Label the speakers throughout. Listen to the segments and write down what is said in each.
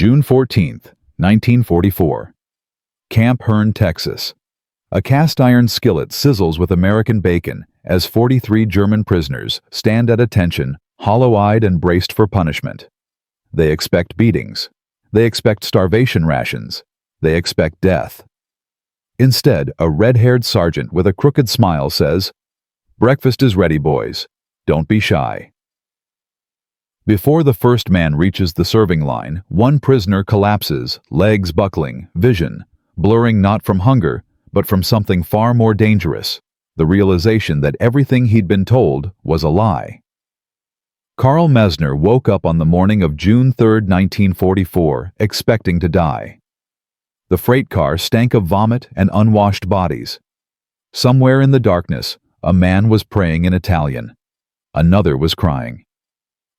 Speaker 1: June 14, 1944. Camp Hearn, Texas. A cast-iron skillet sizzles with American bacon as 43 German prisoners stand at attention, hollow-eyed and braced for punishment. They expect beatings. They expect starvation rations. They expect death. Instead, a red-haired sergeant with a crooked smile says, "Breakfast is ready, boys. Don't be shy." Before the first man reaches the serving line, one prisoner collapses, legs buckling, vision blurring not from hunger, but from something far more dangerous, the realization that everything he'd been told was a lie. Carl Mesner woke up on the morning of June 3, 1944, expecting to die. The freight car stank of vomit and unwashed bodies. Somewhere in the darkness, a man was praying in Italian. Another was crying.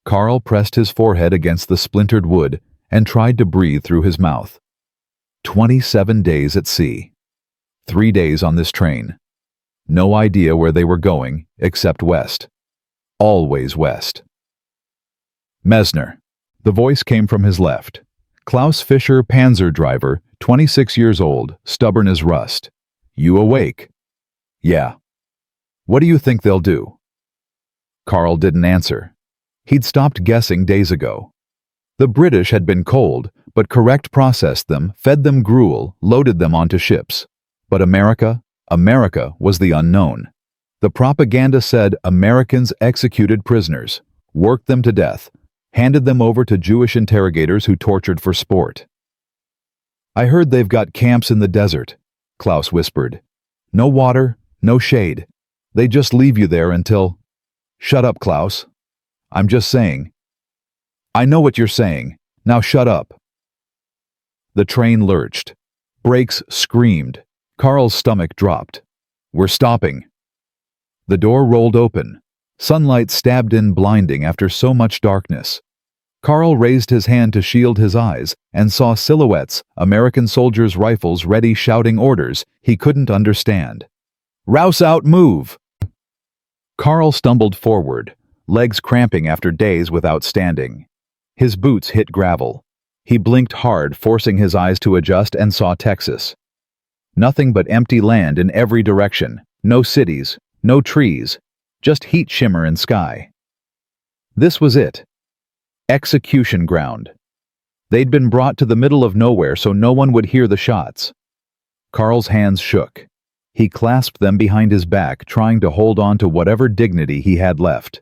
Speaker 1: Carl pressed his forehead against the splintered wood and tried to breathe through his mouth. 27 days at sea. 3 days on this train. No idea where they were going, except west. Always west. Mesner. The voice came from his left. Klaus Fischer, Panzer driver, 26 years old, stubborn as rust. "You awake?" "Yeah." "What do you think they'll do?" Carl didn't answer. He'd stopped guessing days ago. The British had been cold, but correct processed them, fed them gruel, loaded them onto ships. But America was the unknown. The propaganda said Americans executed prisoners, worked them to death, handed them over to Jewish interrogators who tortured for sport. "I heard they've got camps in the desert," Klaus whispered. "No water, no shade. They just leave you there until—" "Shut up, Klaus. I'm just saying." "I know what you're saying. Now shut up." The train lurched. Brakes screamed. Carl's stomach dropped. "We're stopping." The door rolled open. Sunlight stabbed in blinding after so much darkness. Carl raised his hand to shield his eyes and saw silhouettes, American soldiers' rifles ready shouting orders he couldn't understand. "Rouse out, move!" Carl stumbled forward, legs cramping after days without standing. His boots hit gravel. He blinked hard, forcing his eyes to adjust, and saw Texas. Nothing but empty land in every direction. No cities, no trees, just heat shimmer and sky. This was it. Execution ground. They'd been brought to the middle of nowhere so no one would hear the shots. Carl's hands shook. He clasped them behind his back, trying to hold on to whatever dignity he had left.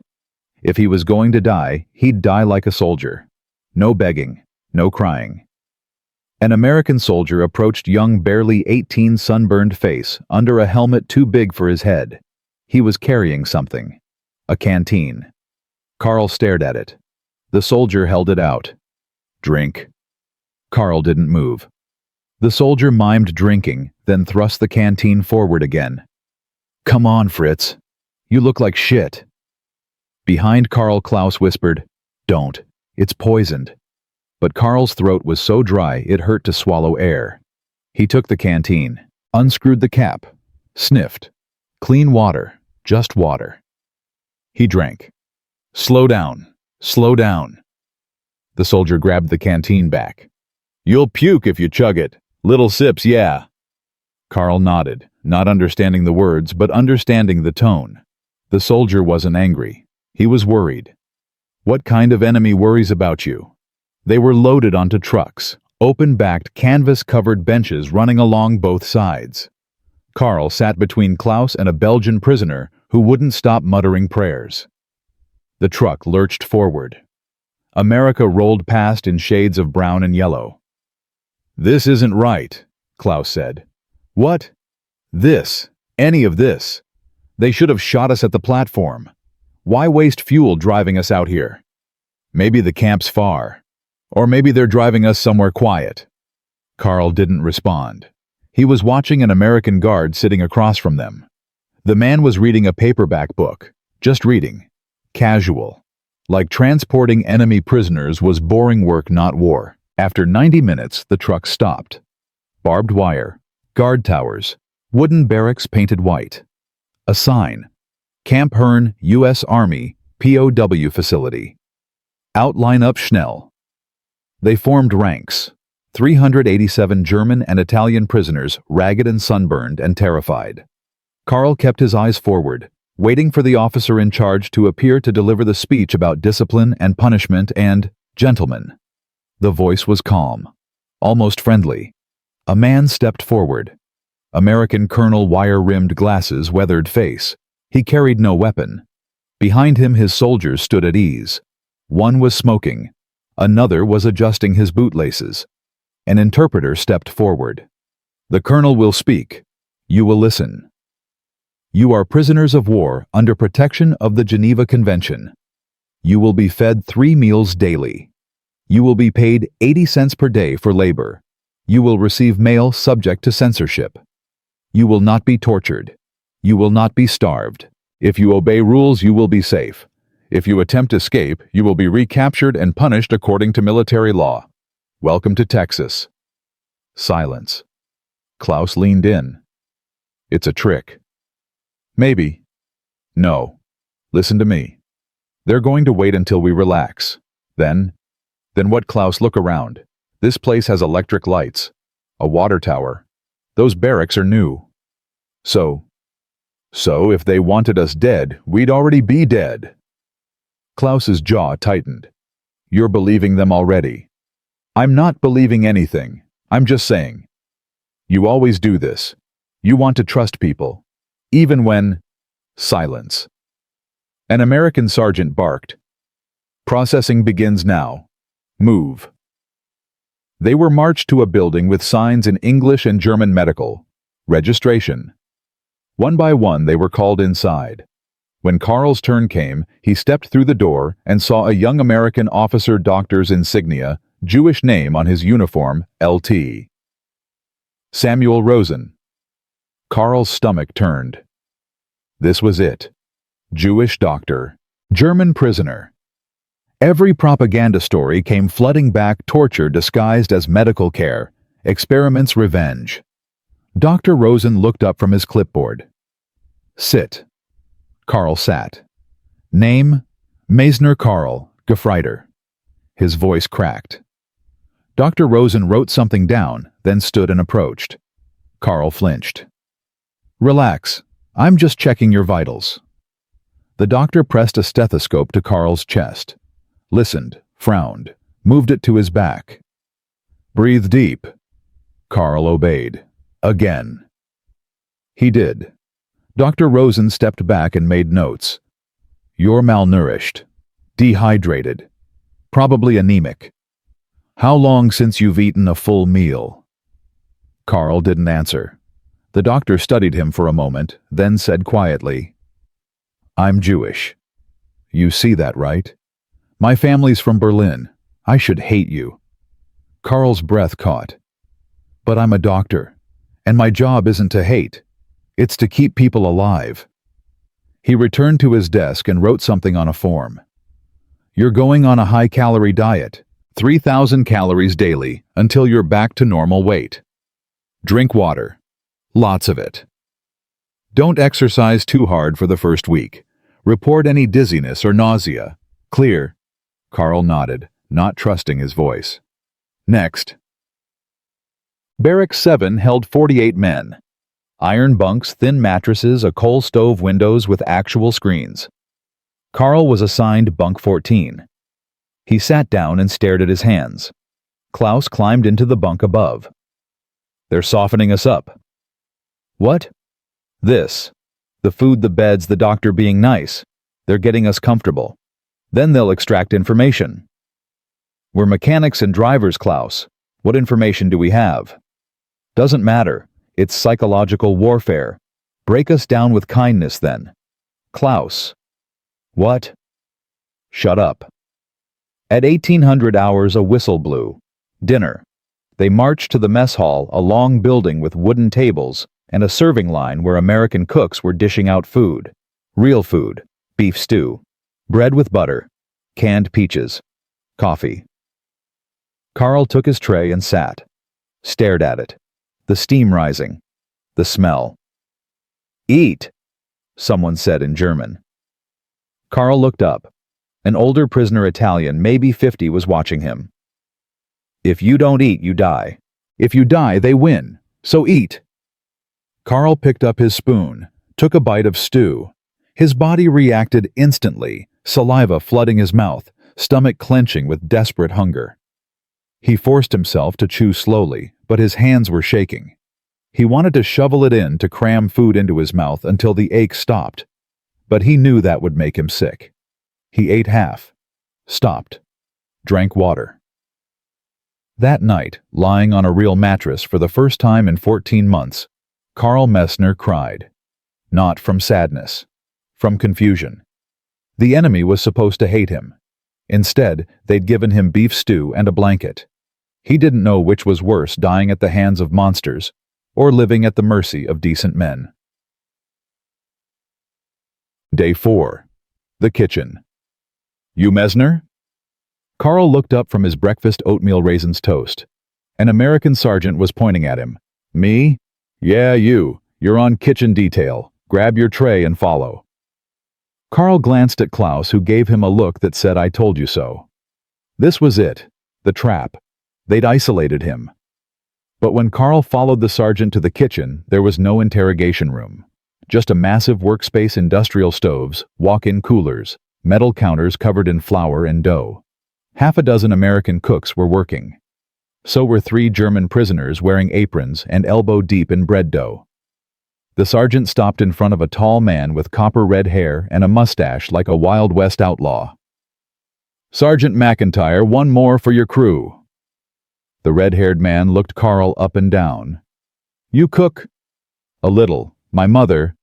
Speaker 1: If he was going to die, he'd die like a soldier. No begging, no crying. An American soldier approached young, barely 18 sunburned face under a helmet too big for his head. He was carrying something. A canteen. Carl stared at it. The soldier held it out. "Drink." Carl didn't move. The soldier mimed drinking, then thrust the canteen forward again. "Come on, Fritz. You look like shit." Behind Carl, Klaus whispered, "Don't. It's poisoned." But Carl's throat was so dry it hurt to swallow air. He took the canteen, unscrewed the cap, sniffed. Clean water, just water. He drank. "Slow down. Slow down." The soldier grabbed the canteen back. "You'll puke if you chug it. Little sips, yeah." Carl nodded, not understanding the words, but understanding the tone. The soldier wasn't angry. He was worried. What kind of enemy worries about you? They were loaded onto trucks, open-backed, canvas-covered benches running along both sides. Carl sat between Klaus and a Belgian prisoner who wouldn't stop muttering prayers. The truck lurched forward. America rolled past in shades of brown and yellow. "This isn't right," Klaus said. "What? This? Any of this? They should have shot us at the platform. Why waste fuel driving us out here? Maybe the camp's far. Or maybe they're driving us somewhere quiet." Carl didn't respond. He was watching an American guard sitting across from them. The man was reading a paperback book. Just reading. Casual. Like transporting enemy prisoners was boring work, not war. After 90 minutes, the truck stopped. Barbed wire. Guard towers. Wooden barracks painted white. A sign. Camp Hearn, U.S. Army, POW facility. Outline up schnell. They formed ranks. 387 German and Italian prisoners, ragged and sunburned and terrified. Carl kept his eyes forward, waiting for the officer in charge to appear to deliver the speech about discipline and punishment and, gentlemen. The voice was calm, almost friendly. A man stepped forward. American Colonel, wire-rimmed glasses, weathered face. He carried no weapon. Behind him his soldiers stood at ease. One was smoking. Another was adjusting his bootlaces. An interpreter stepped forward. The colonel will speak. You will listen. You are prisoners of war under protection of the Geneva Convention. You will be fed 3 meals daily. You will be paid 80 cents per day for labor. You will receive mail subject to censorship. You will not be tortured. You will not be starved. If you obey rules, you will be safe. If you attempt escape, you will be recaptured and punished according to military law. Welcome to Texas. Silence. Klaus leaned in. It's a trick. Maybe. No. Listen to me. They're going to wait until we relax. Then what, Klaus? Look around. This place has electric lights. A water tower. Those barracks are new. So if they wanted us dead, we'd already be dead. Klaus's jaw tightened. You're believing them already. I'm not believing anything. I'm just saying. You always do this. You want to trust people. Even when... Silence. An American sergeant barked. Processing begins now. Move. They were marched to a building with signs in English and German medical. Registration. One by one they were called inside. When Carl's turn came, he stepped through the door and saw a young American officer doctor's insignia, Jewish name on his uniform, LT. Samuel Rosen. Carl's stomach turned. This was it. Jewish doctor. German prisoner. Every propaganda story came flooding back, torture disguised as medical care, experiments, revenge. Dr. Rosen looked up from his clipboard. Sit. Carl sat. Name, Mesner Carl, Gefreiter. His voice cracked. Dr. Rosen wrote something down, then stood and approached. Carl flinched. Relax. I'm just checking your vitals. The doctor pressed a stethoscope to Carl's chest. Listened, frowned, moved it to his back. Breathe deep. Carl obeyed. Again. He did. Dr. Rosen stepped back and made notes. You're malnourished. Dehydrated. Probably anemic. How long since you've eaten a full meal? Carl didn't answer. The doctor studied him for a moment, then said quietly, I'm Jewish. You see that, right? My family's from Berlin. I should hate you. Carl's breath caught. But I'm a doctor, and my job isn't to hate. It's to keep people alive. He returned to his desk and wrote something on a form. You're going on a high-calorie diet, 3,000 calories daily, until you're back to normal weight. Drink water. Lots of it. Don't exercise too hard for the first week. Report any dizziness or nausea. Clear. Carl nodded, not trusting his voice. Next. Barrack 7 held 48 men. Iron bunks, thin mattresses, a coal stove, windows with actual screens. Carl was assigned bunk 14. He sat down and stared at his hands. Klaus climbed into the bunk above. They're softening us up. What? This. The food, the beds, the doctor being nice. They're getting us comfortable. Then they'll extract information. We're mechanics and drivers, Klaus. What information do we have? Doesn't matter. It's psychological warfare. Break us down with kindness, then. Klaus. What? Shut up. At 1800 hours, a whistle blew. Dinner. They marched to the mess hall, a long building with wooden tables, and a serving line where American cooks were dishing out food. Real food. Beef stew. Bread with butter. Canned peaches. Coffee. Carl took his tray and sat. Stared at it. The steam rising. The smell. Eat, someone said in German. Carl looked up. An older prisoner Italian, maybe 50, was watching him. If you don't eat, you die. If you die, they win. So eat. Carl picked up his spoon, took a bite of stew. His body reacted instantly, saliva flooding his mouth, stomach clenching with desperate hunger. He forced himself to chew slowly, but his hands were shaking. He wanted to shovel it in to cram food into his mouth until the ache stopped, but he knew that would make him sick. He ate half, stopped, drank water. That night, lying on a real mattress for the first time in 14 months, Carl Mesner cried. Not from sadness, from confusion. The enemy was supposed to hate him. Instead, they'd given him beef stew and a blanket. He didn't know which was worse, dying at the hands of monsters or living at the mercy of decent men. Day 4. The kitchen. You Mesner? Carl looked up from his breakfast oatmeal raisins toast. An American sergeant was pointing at him. Me? Yeah, you. You're on kitchen detail. Grab your tray and follow. Carl glanced at Klaus, who gave him a look that said, I told you so. This was it. The trap. They'd isolated him. But when Carl followed the sergeant to the kitchen, there was no interrogation room. Just a massive workspace, industrial stoves, walk-in coolers, metal counters covered in flour and dough. Half a dozen American cooks were working. So were 3 German prisoners wearing aprons and elbow-deep in bread dough. The sergeant stopped in front of a tall man with copper-red hair and a mustache like a Wild West outlaw. Sergeant McIntyre, one more for your crew. The red-haired man looked Carl up and down. You cook? A little. My mother.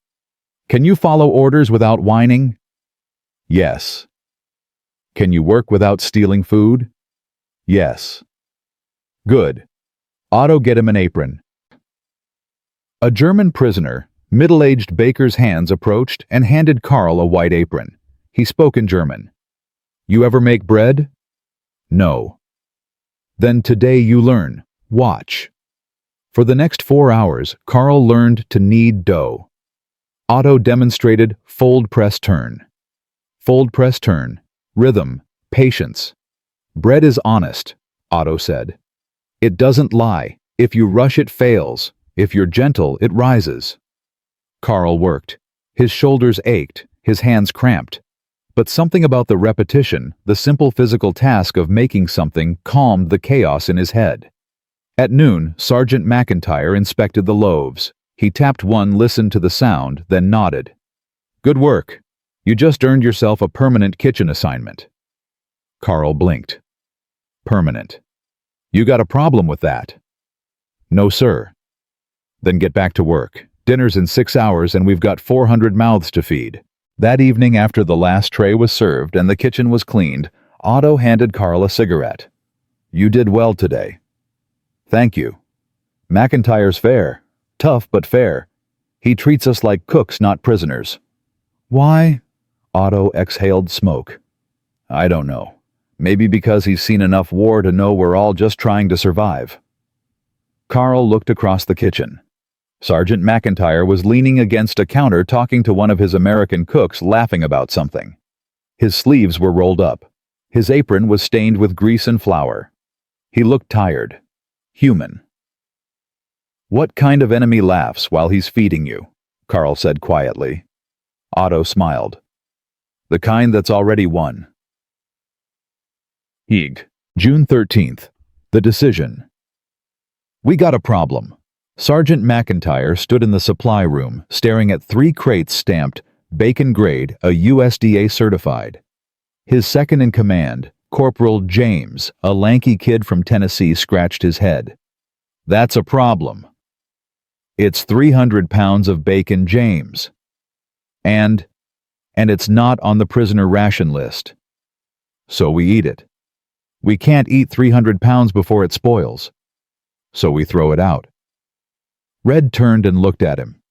Speaker 1: Can you follow orders without whining? Yes. Can you work without stealing food? Yes. Good. Otto, get him an apron. A German prisoner, middle-aged baker's hands approached and handed Carl a white apron. He spoke in German. You ever make bread? No. Then today you learn. Watch. For the next 4 hours, Carl learned to knead dough. Otto demonstrated fold, press, turn. Fold, press, turn. Rhythm. Patience. Bread is honest, Otto said. It doesn't lie. If you rush, it fails. If you're gentle, it rises. Carl worked. His shoulders ached, his hands cramped. But something about the repetition, the simple physical task of making something, calmed the chaos in his head. At noon, Sergeant McIntyre inspected the loaves. He tapped one, listened to the sound, then nodded. Good work. You just earned yourself a permanent kitchen assignment. Carl blinked. Permanent. You got a problem with that? No, sir. Then get back to work. Dinner's in 6 hours and we've got 400 mouths to feed. That evening, after the last tray was served and the kitchen was cleaned, Otto handed Carl a cigarette. You did well today. Thank you. McIntyre's fair. Tough but fair. He treats us like cooks, not prisoners. Why? Otto exhaled smoke. I don't know. Maybe because he's seen enough war to know we're all just trying to survive. Carl looked across the kitchen. Sergeant McIntyre was leaning against a counter talking to one of his American cooks, laughing about something. His sleeves were rolled up. His apron was stained with grease and flour. He looked tired. Human. What kind of enemy laughs while he's feeding you? Carl said quietly. Otto smiled. The kind that's already won. Hague, June 13th. The decision. We got a problem. Sergeant McIntyre stood in the supply room, staring at 3 crates stamped, Bacon Grade, a USDA certified. His second-in-command, Corporal James, a lanky kid from Tennessee, scratched his head. That's a problem. It's 300 pounds of bacon, James. And it's not on the prisoner ration list. So we eat it. We can't eat 300 pounds before it spoils. So we throw it out. Red turned and looked at him.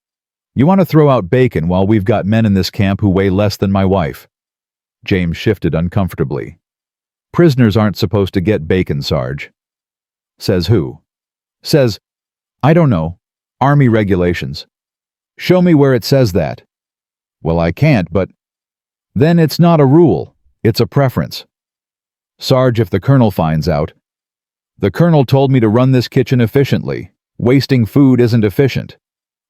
Speaker 1: You want to throw out bacon while we've got men in this camp who weigh less than my wife? James shifted uncomfortably. Prisoners aren't supposed to get bacon, Sarge. Says who? Says, I don't know. Army regulations. Show me where it says that. Well, I can't, but... Then it's not a rule. It's a preference. Sarge, if the colonel finds out... The colonel told me to run this kitchen efficiently. Wasting food isn't efficient.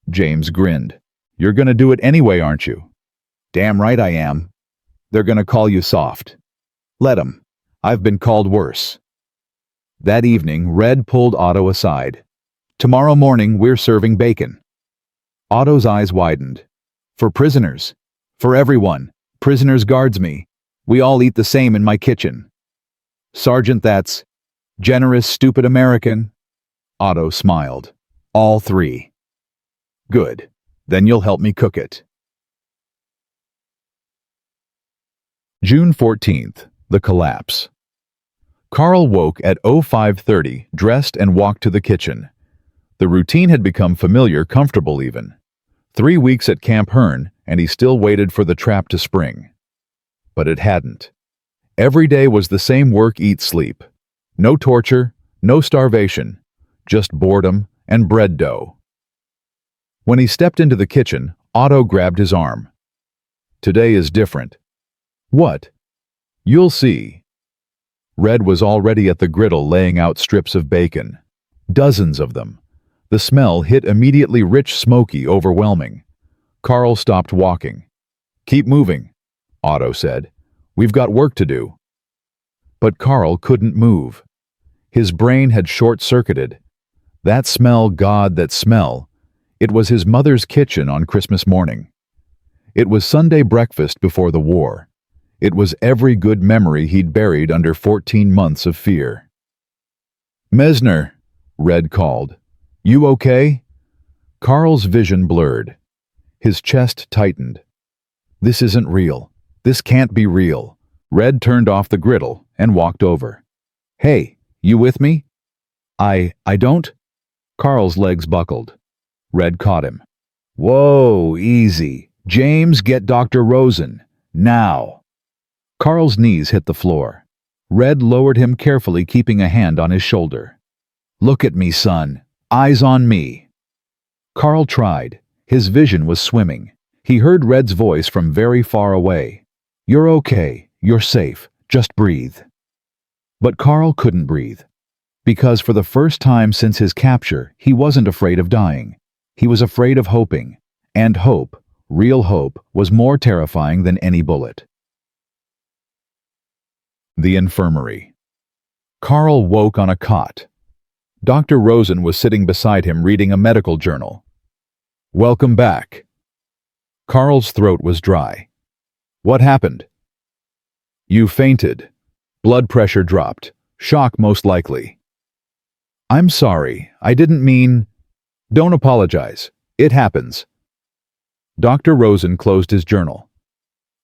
Speaker 1: James grinned. You're gonna do it anyway, aren't you? Damn right I am. They're gonna call you soft. Let 'em. I've been called worse. That evening, Red pulled Otto aside. Tomorrow morning, we're serving bacon. Otto's eyes widened. For prisoners. For everyone. Prisoners guards me. We all eat the same in my kitchen. Sergeant, that's generous, stupid American. Otto smiled. All three. Good. Then you'll help me cook it. June 14th. The collapse. Carl woke at 05:30, dressed and walked to the kitchen. The routine had become familiar, comfortable even. 3 weeks at Camp Hearn, and he still waited for the trap to spring. But it hadn't. Every day was the same work, eat, sleep. No torture, no starvation, just boredom and bread dough. When he stepped into the kitchen, Otto grabbed his arm. Today is different. What? You'll see. Red was already at the griddle laying out strips of bacon. Dozens of them. The smell hit immediately, rich, smoky, overwhelming. Carl stopped walking. Keep moving, Otto said. We've got work to do. But Carl couldn't move. His brain had short-circuited. That smell, God, that smell. It was his mother's kitchen on Christmas morning. It was Sunday breakfast before the war. It was every good memory he'd buried under 14 months of fear. Mesner, Red called. You okay? Carl's vision blurred. His chest tightened. This isn't real. This can't be real. Red turned off the griddle and walked over. Hey, you with me? I don't? Carl's legs buckled. Red caught him. Whoa, easy. James, get Dr. Rosen. Now. Carl's knees hit the floor. Red lowered him carefully, keeping a hand on his shoulder. Look at me, son. Eyes on me. Carl tried. His vision was swimming. He heard Red's voice from very far away. You're okay. You're safe. Just breathe. But Carl couldn't breathe. Because for the first time since his capture, he wasn't afraid of dying. He was afraid of hoping. And hope, real hope, was more terrifying than any bullet. The infirmary. Carl woke on a cot. Dr. Rosen was sitting beside him reading a medical journal. Welcome back. Carl's throat was dry. What happened? You fainted. Blood pressure dropped. Shock most likely. I'm sorry. I didn't mean... Don't apologize. It happens. Dr. Rosen closed his journal.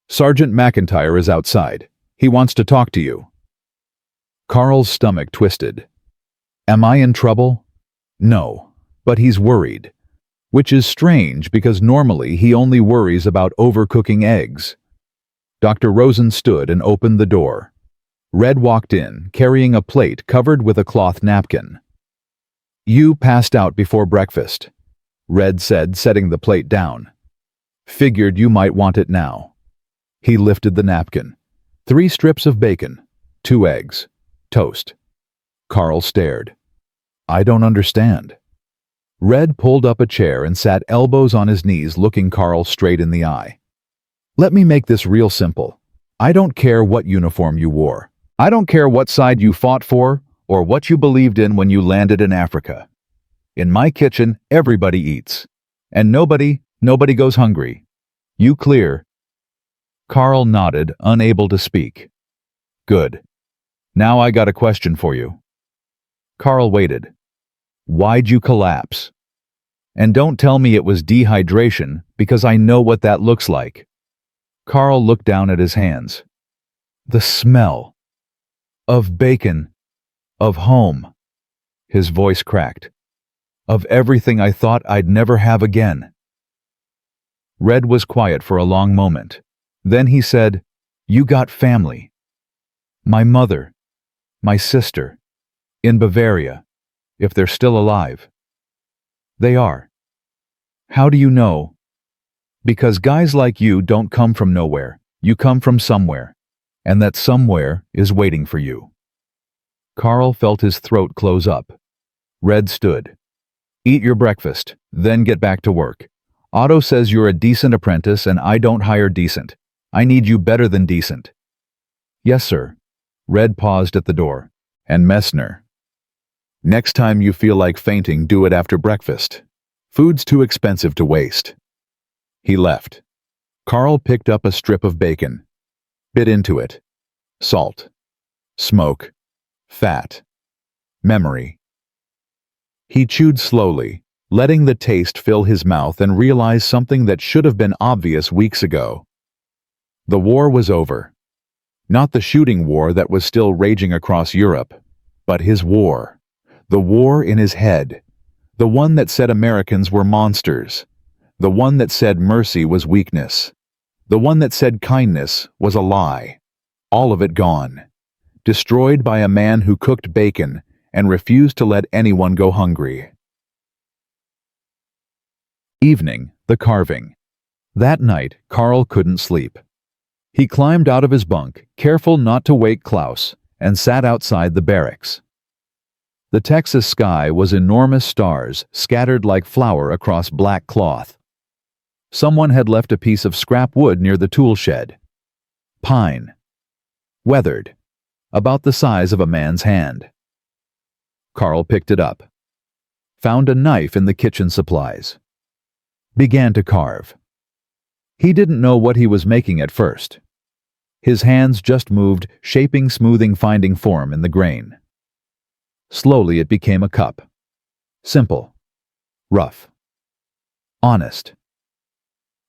Speaker 1: Sergeant McIntyre is outside. He wants to talk to you. Carl's stomach twisted. Am I in trouble? No, but he's worried. Which is strange because normally he only worries about overcooking eggs. Dr. Rosen stood and opened the door. Red walked in, carrying a plate covered with a cloth napkin. You passed out before breakfast, Red said, setting the plate down. Figured you might want it now. He lifted the napkin. 3 strips of bacon, 2 eggs, toast. Carl stared. I don't understand. Red pulled up a chair and sat elbows on his knees, looking Carl straight in the eye. Let me make this real simple. I don't care what uniform you wore. I don't care what side you fought for or what you believed in when you landed in Africa. In my kitchen, everybody eats. And nobody goes hungry. You clear? Carl nodded, unable to speak. Good. Now I got a question for you. Carl waited. Why'd you collapse? And don't tell me it was dehydration, because I know what that looks like. Carl looked down at his hands. The smell. Of bacon. Of home. His voice cracked. Of everything I thought I'd never have again. Red was quiet for a long moment. Then he said, You got family. My mother. My sister. In Bavaria. If they're still alive. They are. How do you know? Because guys like you don't come from nowhere. You come from somewhere. And that somewhere is waiting for you. Carl felt his throat close up. Red stood. Eat your breakfast, then get back to work. Otto says you're a decent apprentice and I don't hire decent. I need you better than decent. Yes, sir. Red paused at the door. And Mesner. Next time you feel like fainting, do it after breakfast. Food's too expensive to waste. He left. Carl picked up a strip of bacon. Bit into it. Salt. Smoke. Fat. Memory. He chewed slowly, letting the taste fill his mouth, and realized something that should have been obvious weeks ago. The war was over. Not the shooting war that was still raging across Europe, but his war. The war in his head. The one that said Americans were monsters. The one that said mercy was weakness. The one that said kindness was a lie. All of it gone. Destroyed by a man who cooked bacon and refused to let anyone go hungry. Evening, the carving. That night, Carl couldn't sleep. He climbed out of his bunk, careful not to wake Klaus, and sat outside the barracks. The Texas sky was enormous stars scattered like flour across black cloth. Someone had left a piece of scrap wood near the tool shed. Pine. Weathered. About the size of a man's hand. Carl picked it up. Found a knife in the kitchen supplies. Began to carve. He didn't know what he was making at first. His hands just moved, shaping, smoothing, finding form in the grain. Slowly it became a cup. Simple. Rough. Honest.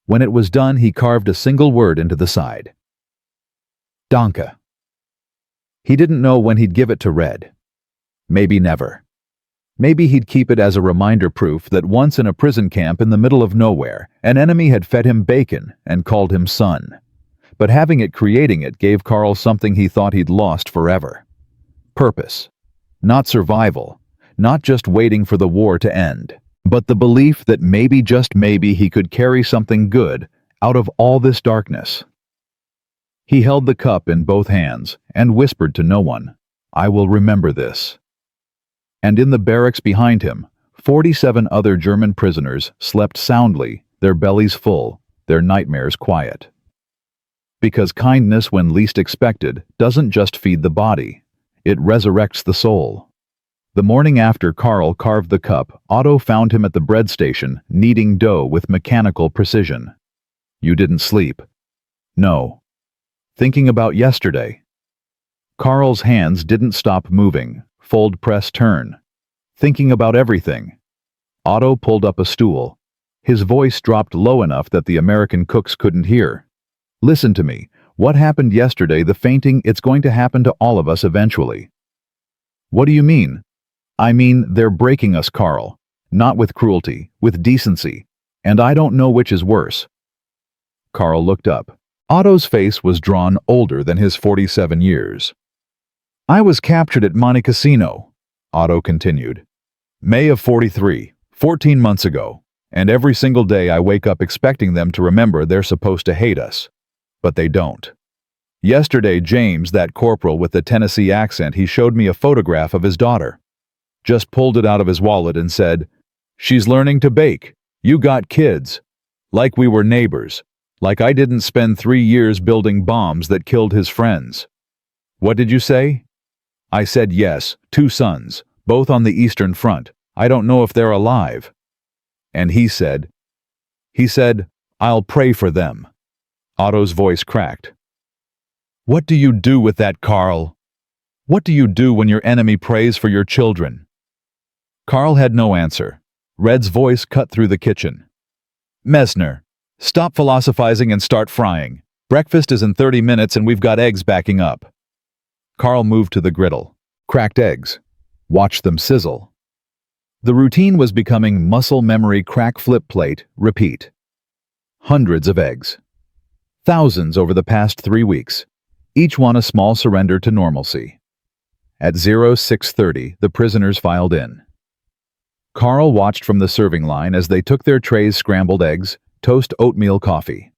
Speaker 1: When it was done, he carved a single word into the side. Danke. He didn't know when he'd give it to Red. Maybe never. Maybe he'd keep it as a reminder, proof that once in a prison camp in the middle of nowhere, an enemy had fed him bacon and called him son. But having it, creating it, gave Carl something he thought he'd lost forever. Purpose. Not survival. Not just waiting for the war to end. But the belief that maybe, just maybe, he could carry something good out of all this darkness. He held the cup in both hands and whispered to no one, "I will remember this." And in the barracks behind him, 47 other German prisoners slept soundly, their bellies full, their nightmares quiet. Because kindness, when least expected, doesn't just feed the body, it resurrects the soul. The morning after Carl carved the cup, Otto found him at the bread station, kneading dough with mechanical precision. "You didn't sleep?" "No." "Thinking about yesterday?" Carl's hands didn't stop moving. Fold, press, turn. "Thinking about everything." Otto pulled up a stool. His voice dropped low enough that the American cooks couldn't hear. "Listen to me. What happened yesterday, the fainting, it's going to happen to all of us eventually." "What do you mean?" "I mean, they're breaking us, Carl. Not with cruelty, with decency. And I don't know which is worse." Carl looked up. Otto's face was drawn older than his 47 years. "I was captured at Monte Cassino," Otto continued. "May of 43, 14 months ago, and every single day I wake up expecting them to remember they're supposed to hate us. But they don't. Yesterday, James, that corporal with the Tennessee accent, he showed me a photograph of his daughter. Just pulled it out of his wallet and said, 'She's learning to bake. You got kids.' Like we were neighbors. Like I didn't spend 3 years building bombs that killed his friends." "What did you say?" "I said yes, 2 sons, both on the Eastern Front. I don't know if they're alive." "And he said, I'll pray for them." Otto's voice cracked. "What do you do with that, Carl? What do you do when your enemy prays for your children?" Carl had no answer. Red's voice cut through the kitchen. "Mesner, stop philosophizing and start frying. Breakfast is in 30 minutes and we've got eggs backing up." Carl moved to the griddle. Cracked eggs. Watched them sizzle. The routine was becoming muscle memory. Crack, flip, plate, repeat. Hundreds of eggs. Thousands over the past 3 weeks. Each one a small surrender to normalcy. At 06:30, the prisoners filed in. Carl watched from the serving line as they took their trays: scrambled eggs, toast, oatmeal, coffee.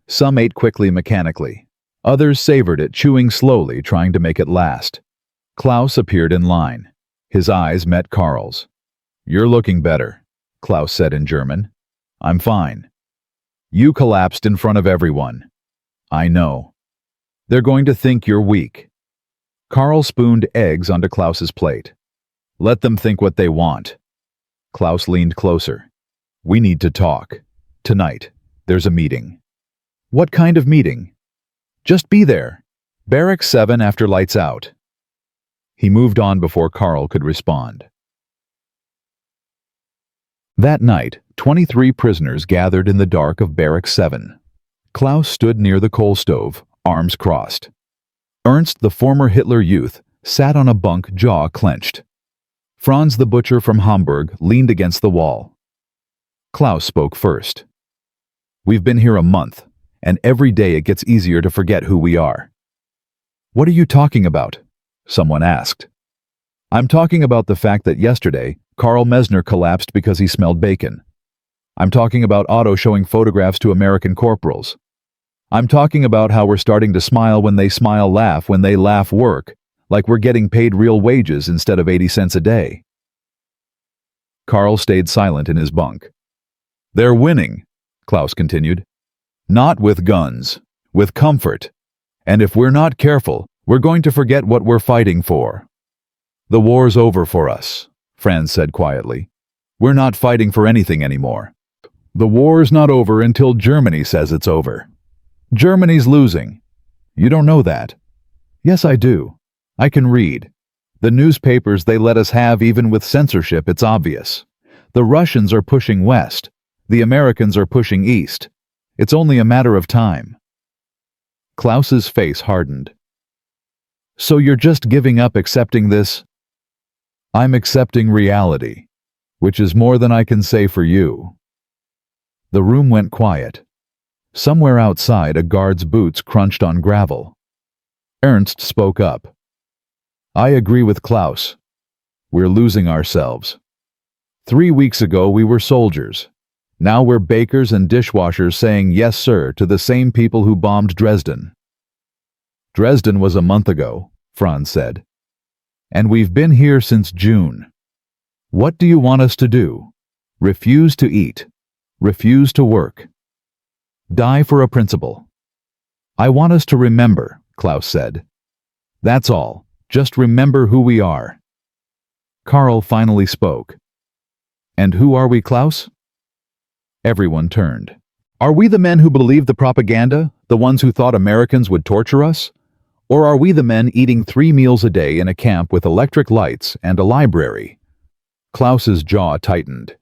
Speaker 1: Some ate quickly, mechanically. Others savored it, chewing slowly, trying to make it last. Klaus appeared in line. His eyes met Carl's. "You're looking better," Klaus said in German. "I'm fine." "You collapsed in front of everyone." "I know. They're going to think you're weak." Carl spooned eggs onto Klaus's plate. "Let them think what they want." Klaus leaned closer. "We need to talk. Tonight, there's a meeting." "What kind of meeting?" "Just be there. Barracks 7 after lights out." He moved on before Carl could respond. That night, 23 prisoners gathered in the dark of Barracks 7. Klaus stood near the coal stove, arms crossed. Ernst, the former Hitler youth, sat on a bunk, jaw clenched. Franz the butcher from Hamburg leaned against the wall. Klaus spoke first. "We've been here a month, and every day it gets easier to forget who we are." "What are you talking about?" someone asked. "I'm talking about the fact that yesterday, Carl Mesner collapsed because he smelled bacon. I'm talking about Otto showing photographs to American corporals. I'm talking about how we're starting to smile when they smile, laugh when they laugh, work, like we're getting paid real wages instead of 80 cents a day." Carl stayed silent in his bunk. "They're winning," Klaus continued. "Not with guns, with comfort. And if we're not careful, we're going to forget what we're fighting for." "The war's over for us," Franz said quietly. "We're not fighting for anything anymore. The war's not over until Germany says it's over. Germany's losing. You don't know that." "Yes, I do. I can read. The newspapers they let us have, even with censorship, it's obvious. The Russians are pushing west. The Americans are pushing east. It's only a matter of time." Klaus's face hardened. "So you're just giving up, accepting this?" "I'm accepting reality, which is more than I can say for you." The room went quiet. Somewhere outside, a guard's boots crunched on gravel. Ernst spoke up. "I agree with Klaus. We're losing ourselves. 3 weeks ago we were soldiers. Now we're bakers and dishwashers saying yes sir to the same people who bombed Dresden." "Dresden was a month ago," Franz said. "And we've been here since June. What do you want us to do? Refuse to eat? Refuse to work? Die for a principle?" "I want us to remember," Klaus said. "That's all. Just remember who we are." Carl finally spoke. "And who are we, Klaus?" Everyone turned. "Are we the men who believed the propaganda, the ones who thought Americans would torture us? Or are we the men eating 3 meals a day in a camp with electric lights and a library?" Klaus's jaw tightened.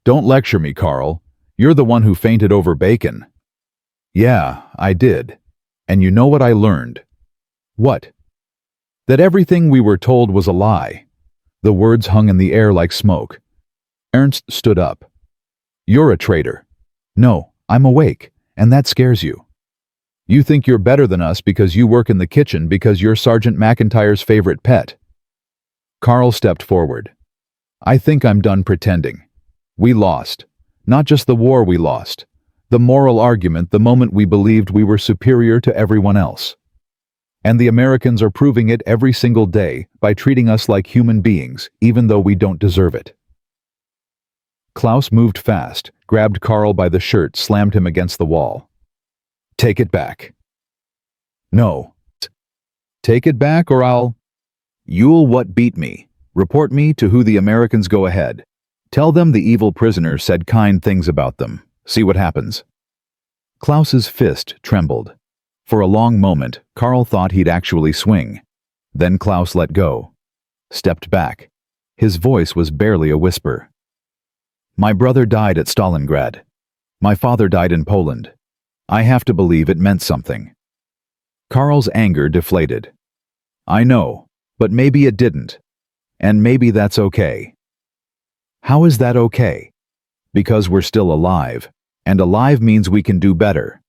Speaker 1: "Don't lecture me, Carl. You're the one who fainted over bacon." "Yeah, I did. And you know what I learned?" "What?" "That everything we were told was a lie." The words hung in the air like smoke. Ernst stood up. "You're a traitor." "No, I'm awake, and that scares you. You think you're better than us because you work in the kitchen, because you're Sergeant McIntyre's favorite pet." Carl stepped forward. "I think I'm done pretending. We lost. Not just the war we lost. The moral argument the moment we believed we were superior to everyone else. And the Americans are proving it every single day by treating us like human beings, even though we don't deserve it." Klaus moved fast, grabbed Carl by the shirt, slammed him against the wall. "Take it back." "No. Take it back or I'll—" "You'll what beat me. Report me to who the Americans. Go ahead. Tell them the evil prisoner said kind things about them. See what happens." Klaus's fist trembled. For a long moment, Carl thought he'd actually swing. Then Klaus let go. Stepped back. His voice was barely a whisper. "My brother died at Stalingrad. My father died in Poland. I have to believe it meant something." Carl's anger deflated. "I know, but maybe it didn't. And maybe that's okay." "How is that okay?" "Because we're still alive, and alive means we can do better."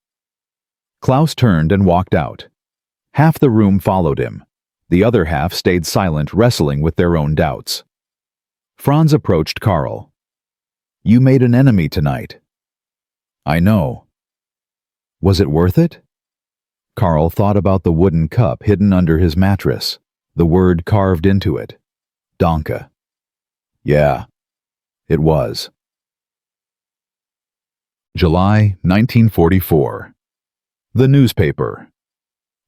Speaker 1: Klaus turned and walked out. Half the room followed him. The other half stayed silent, wrestling with their own doubts. Franz approached Carl. "You made an enemy tonight." "I know." "Was it worth it?" Carl thought about the wooden cup hidden under his mattress. the word carved into it. Danke. Yeah, it was. July 1944. The newspaper.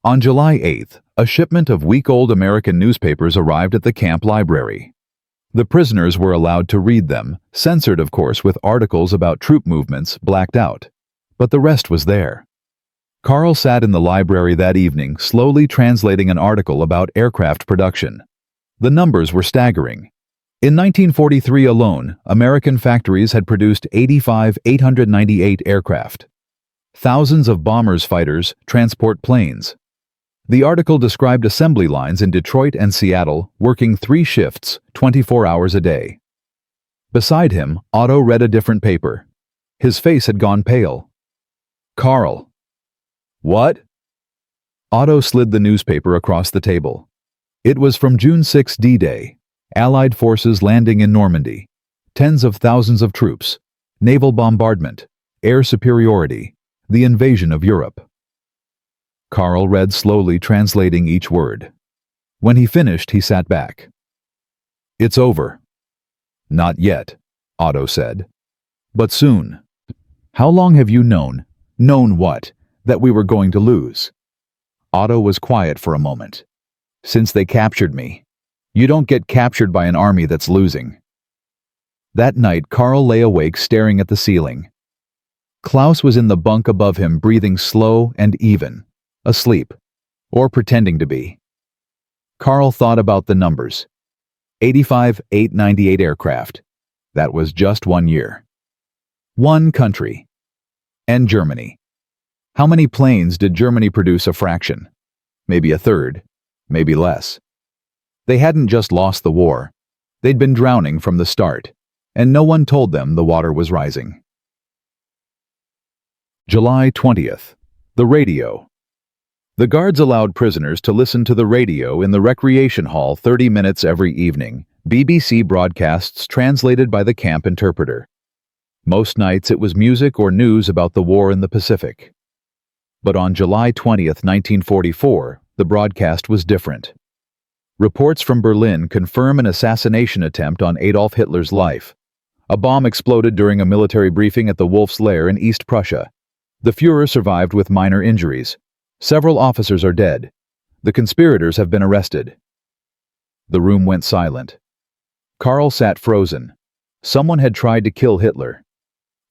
Speaker 1: On July 8th, a shipment of week-old American newspapers arrived at the camp library. The prisoners were allowed to read them, censored of course with articles about troop movements blacked out. But the rest was there. Carl sat in the library that evening, slowly translating an article about aircraft production. The numbers were staggering. In 1943 alone, American factories had produced 898 aircraft. Thousands of bombers, fighters, transport planes. The article described assembly lines in Detroit and Seattle working 3 shifts, 24 hours a day. Beside him, Otto read a different paper. His face had gone pale. Carl. What? Otto slid the newspaper across the table. It was from June 6 D-Day. Allied forces landing in Normandy. Tens of thousands of troops. Naval bombardment. Air superiority. The invasion of Europe. Carl read slowly, translating each word. When he finished, he sat back. It's over. Not yet, Otto said. But soon. How long have you known? Known what? That we were going to lose. Otto was quiet for a moment. Since they captured me. You don't get captured by an army that's losing. That night, Carl lay awake staring at the ceiling. Klaus was in the bunk above him, breathing slow and even, asleep, or pretending to be. Carl thought about the numbers. 898 aircraft. That was just 1 year. 1 country. And Germany. How many planes did Germany produce? A fraction? Maybe a third, maybe less. They hadn't just lost the war. They'd been drowning from the start, and no one told them the water was rising. July 20th. The radio. The guards allowed prisoners to listen to the radio in the recreation hall 30 minutes every evening, BBC broadcasts translated by the camp interpreter. Most nights it was music or news about the war in the Pacific. But on July 20th, 1944, the broadcast was different. Reports from Berlin confirm an assassination attempt on Adolf Hitler's life. A bomb exploded during a military briefing at the Wolf's Lair in East Prussia. The Führer survived with minor injuries. Several officers are dead. The conspirators have been arrested. The room went silent. Carl sat frozen. Someone had tried to kill Hitler.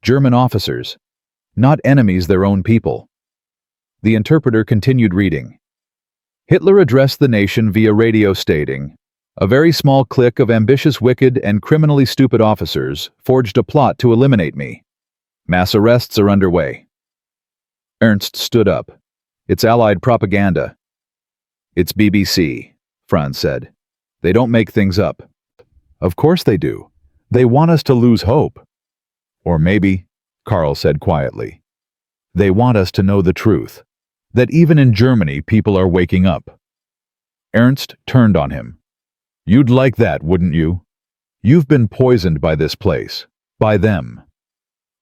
Speaker 1: German officers. Not enemies, their own people. The interpreter continued reading. Hitler addressed the nation via radio stating, "A very small clique of ambitious, wicked, and criminally stupid officers forged a plot to eliminate me. Mass arrests are underway." Ernst stood up. "It's Allied propaganda." "It's BBC," Franz said. "They don't make things up." "Of course they do. They want us to lose hope." "Or maybe," Carl said quietly, "they want us to know the truth. That even in Germany people are waking up." Ernst turned on him. "You'd like that, wouldn't you? You've been poisoned by this place. By them."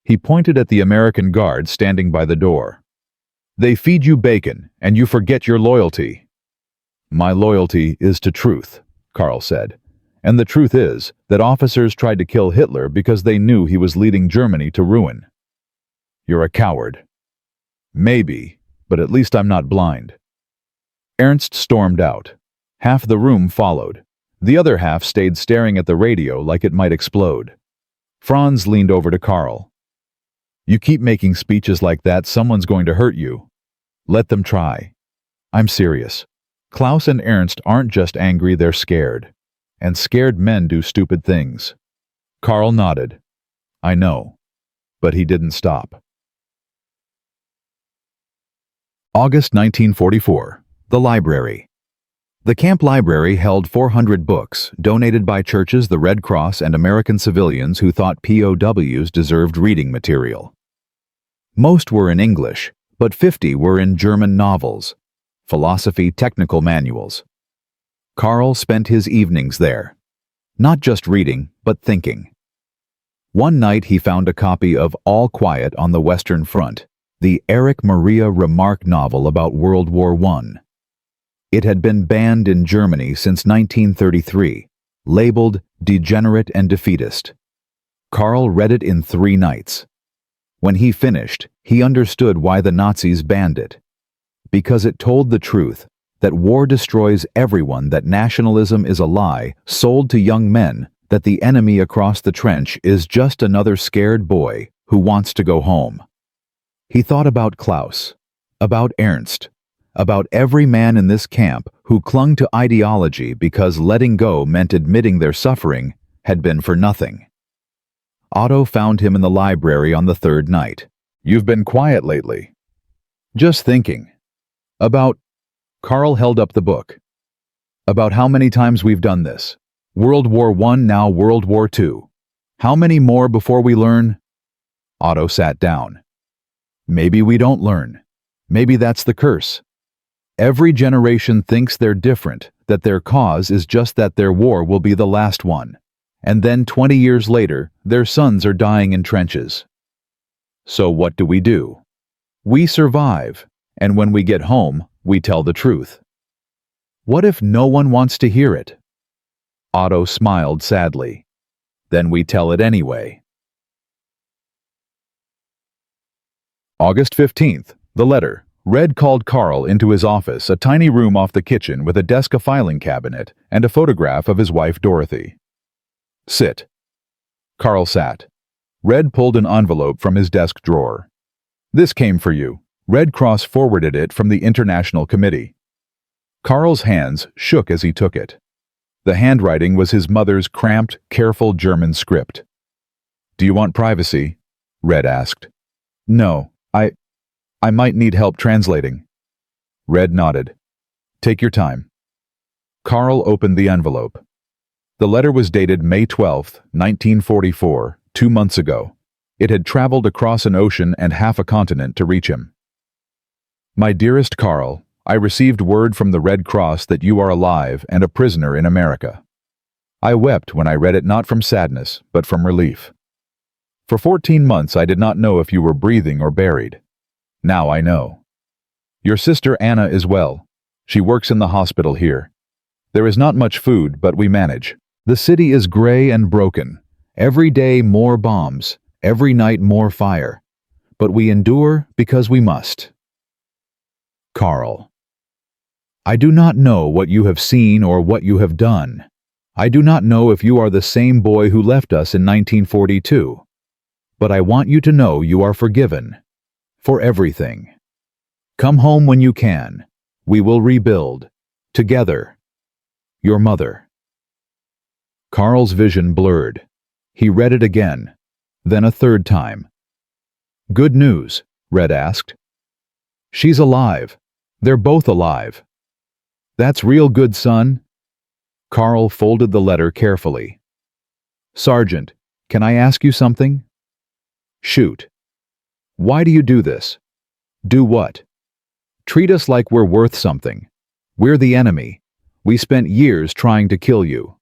Speaker 1: He pointed at the American guard standing by the door. "They feed you bacon, and you forget your loyalty." "My loyalty is to truth," Carl said. "And the truth is that officers tried to kill Hitler because they knew he was leading Germany to ruin." "You're a coward." "Maybe, but at least I'm not blind." Ernst stormed out. Half the room followed. The other half stayed staring at the radio like it might explode. Franz leaned over to Carl. "You keep making speeches like that, someone's going to hurt you. Let them try. I'm serious. Klaus and Ernst aren't just angry, they're scared. And scared men do stupid things." Carl nodded. "I know." But he didn't stop. August 1944. The library. The camp library held 400 books, donated by churches, the Red Cross, and American civilians who thought POWs deserved reading material. Most were in English, but 50 were in German novels, philosophy, technical manuals. Carl spent his evenings there, not just reading, but thinking. One night he found a copy of All Quiet on the Western Front, the Erich Maria Remarque novel about World War I. It had been banned in Germany since 1933, labeled degenerate and defeatist. Carl read it in 3 nights. When he finished, he understood why the Nazis banned it. Because it told the truth, that war destroys everyone, that nationalism is a lie sold to young men, that the enemy across the trench is just another scared boy who wants to go home. He thought about Klaus, about Ernst, about every man in this camp who clung to ideology because letting go meant admitting their suffering had been for nothing. Otto found him in the library on the 3rd night. "You've been quiet lately." "Just thinking." "About..." Carl held up the book. "About how many times we've done this. World War I, now World War II. How many more before we learn?" Otto sat down. "Maybe we don't learn. Maybe that's the curse. Every generation thinks they're different, that their cause is just that their war will be the last one. And then 20 years later, their sons are dying in trenches. So what do? We survive, and when we get home, we tell the truth. What if no one wants to hear it?" Otto smiled sadly. "Then we tell it anyway." August 15th, the letter. Red called Carl into his office, a tiny room off the kitchen with a desk, a filing cabinet, and a photograph of his wife Dorothy. "Sit." Carl sat. Red pulled an envelope from his desk drawer. "This came for you." Red cross-forwarded it from the International Committee. Carl's hands shook as he took it. The handwriting was his mother's cramped, careful German script. "Do you want privacy?" Red asked. "No, I might need help translating." Red nodded. "Take your time." Carl opened the envelope. The letter was dated May 12, 1944, 2 months ago. It had traveled across an ocean and half a continent to reach him. "My dearest Carl, I received word from the Red Cross that you are alive and a prisoner in America. I wept when I read it, not from sadness, but from relief. For 14 months I did not know if you were breathing or buried. Now I know. Your sister Anna is well. She works in the hospital here. There is not much food, but we manage. The city is gray and broken. Every day more bombs, every night more fire. But we endure because we must." Carl. "I do not know what you have seen or what you have done. I do not know if you are the same boy who left us in 1942. But I want you to know you are forgiven. For everything. Come home when you can. We will rebuild. Together. Your mother." Carl's vision blurred. He read it again, then a 3rd time. "Good news?" Red asked. "She's alive. They're both alive." "That's real good, son." Carl folded the letter carefully. "Sergeant, can I ask you something?" "Shoot." "Why do you do this?" "Do what?" "Treat us like we're worth something. We're the enemy. We spent years trying to kill you."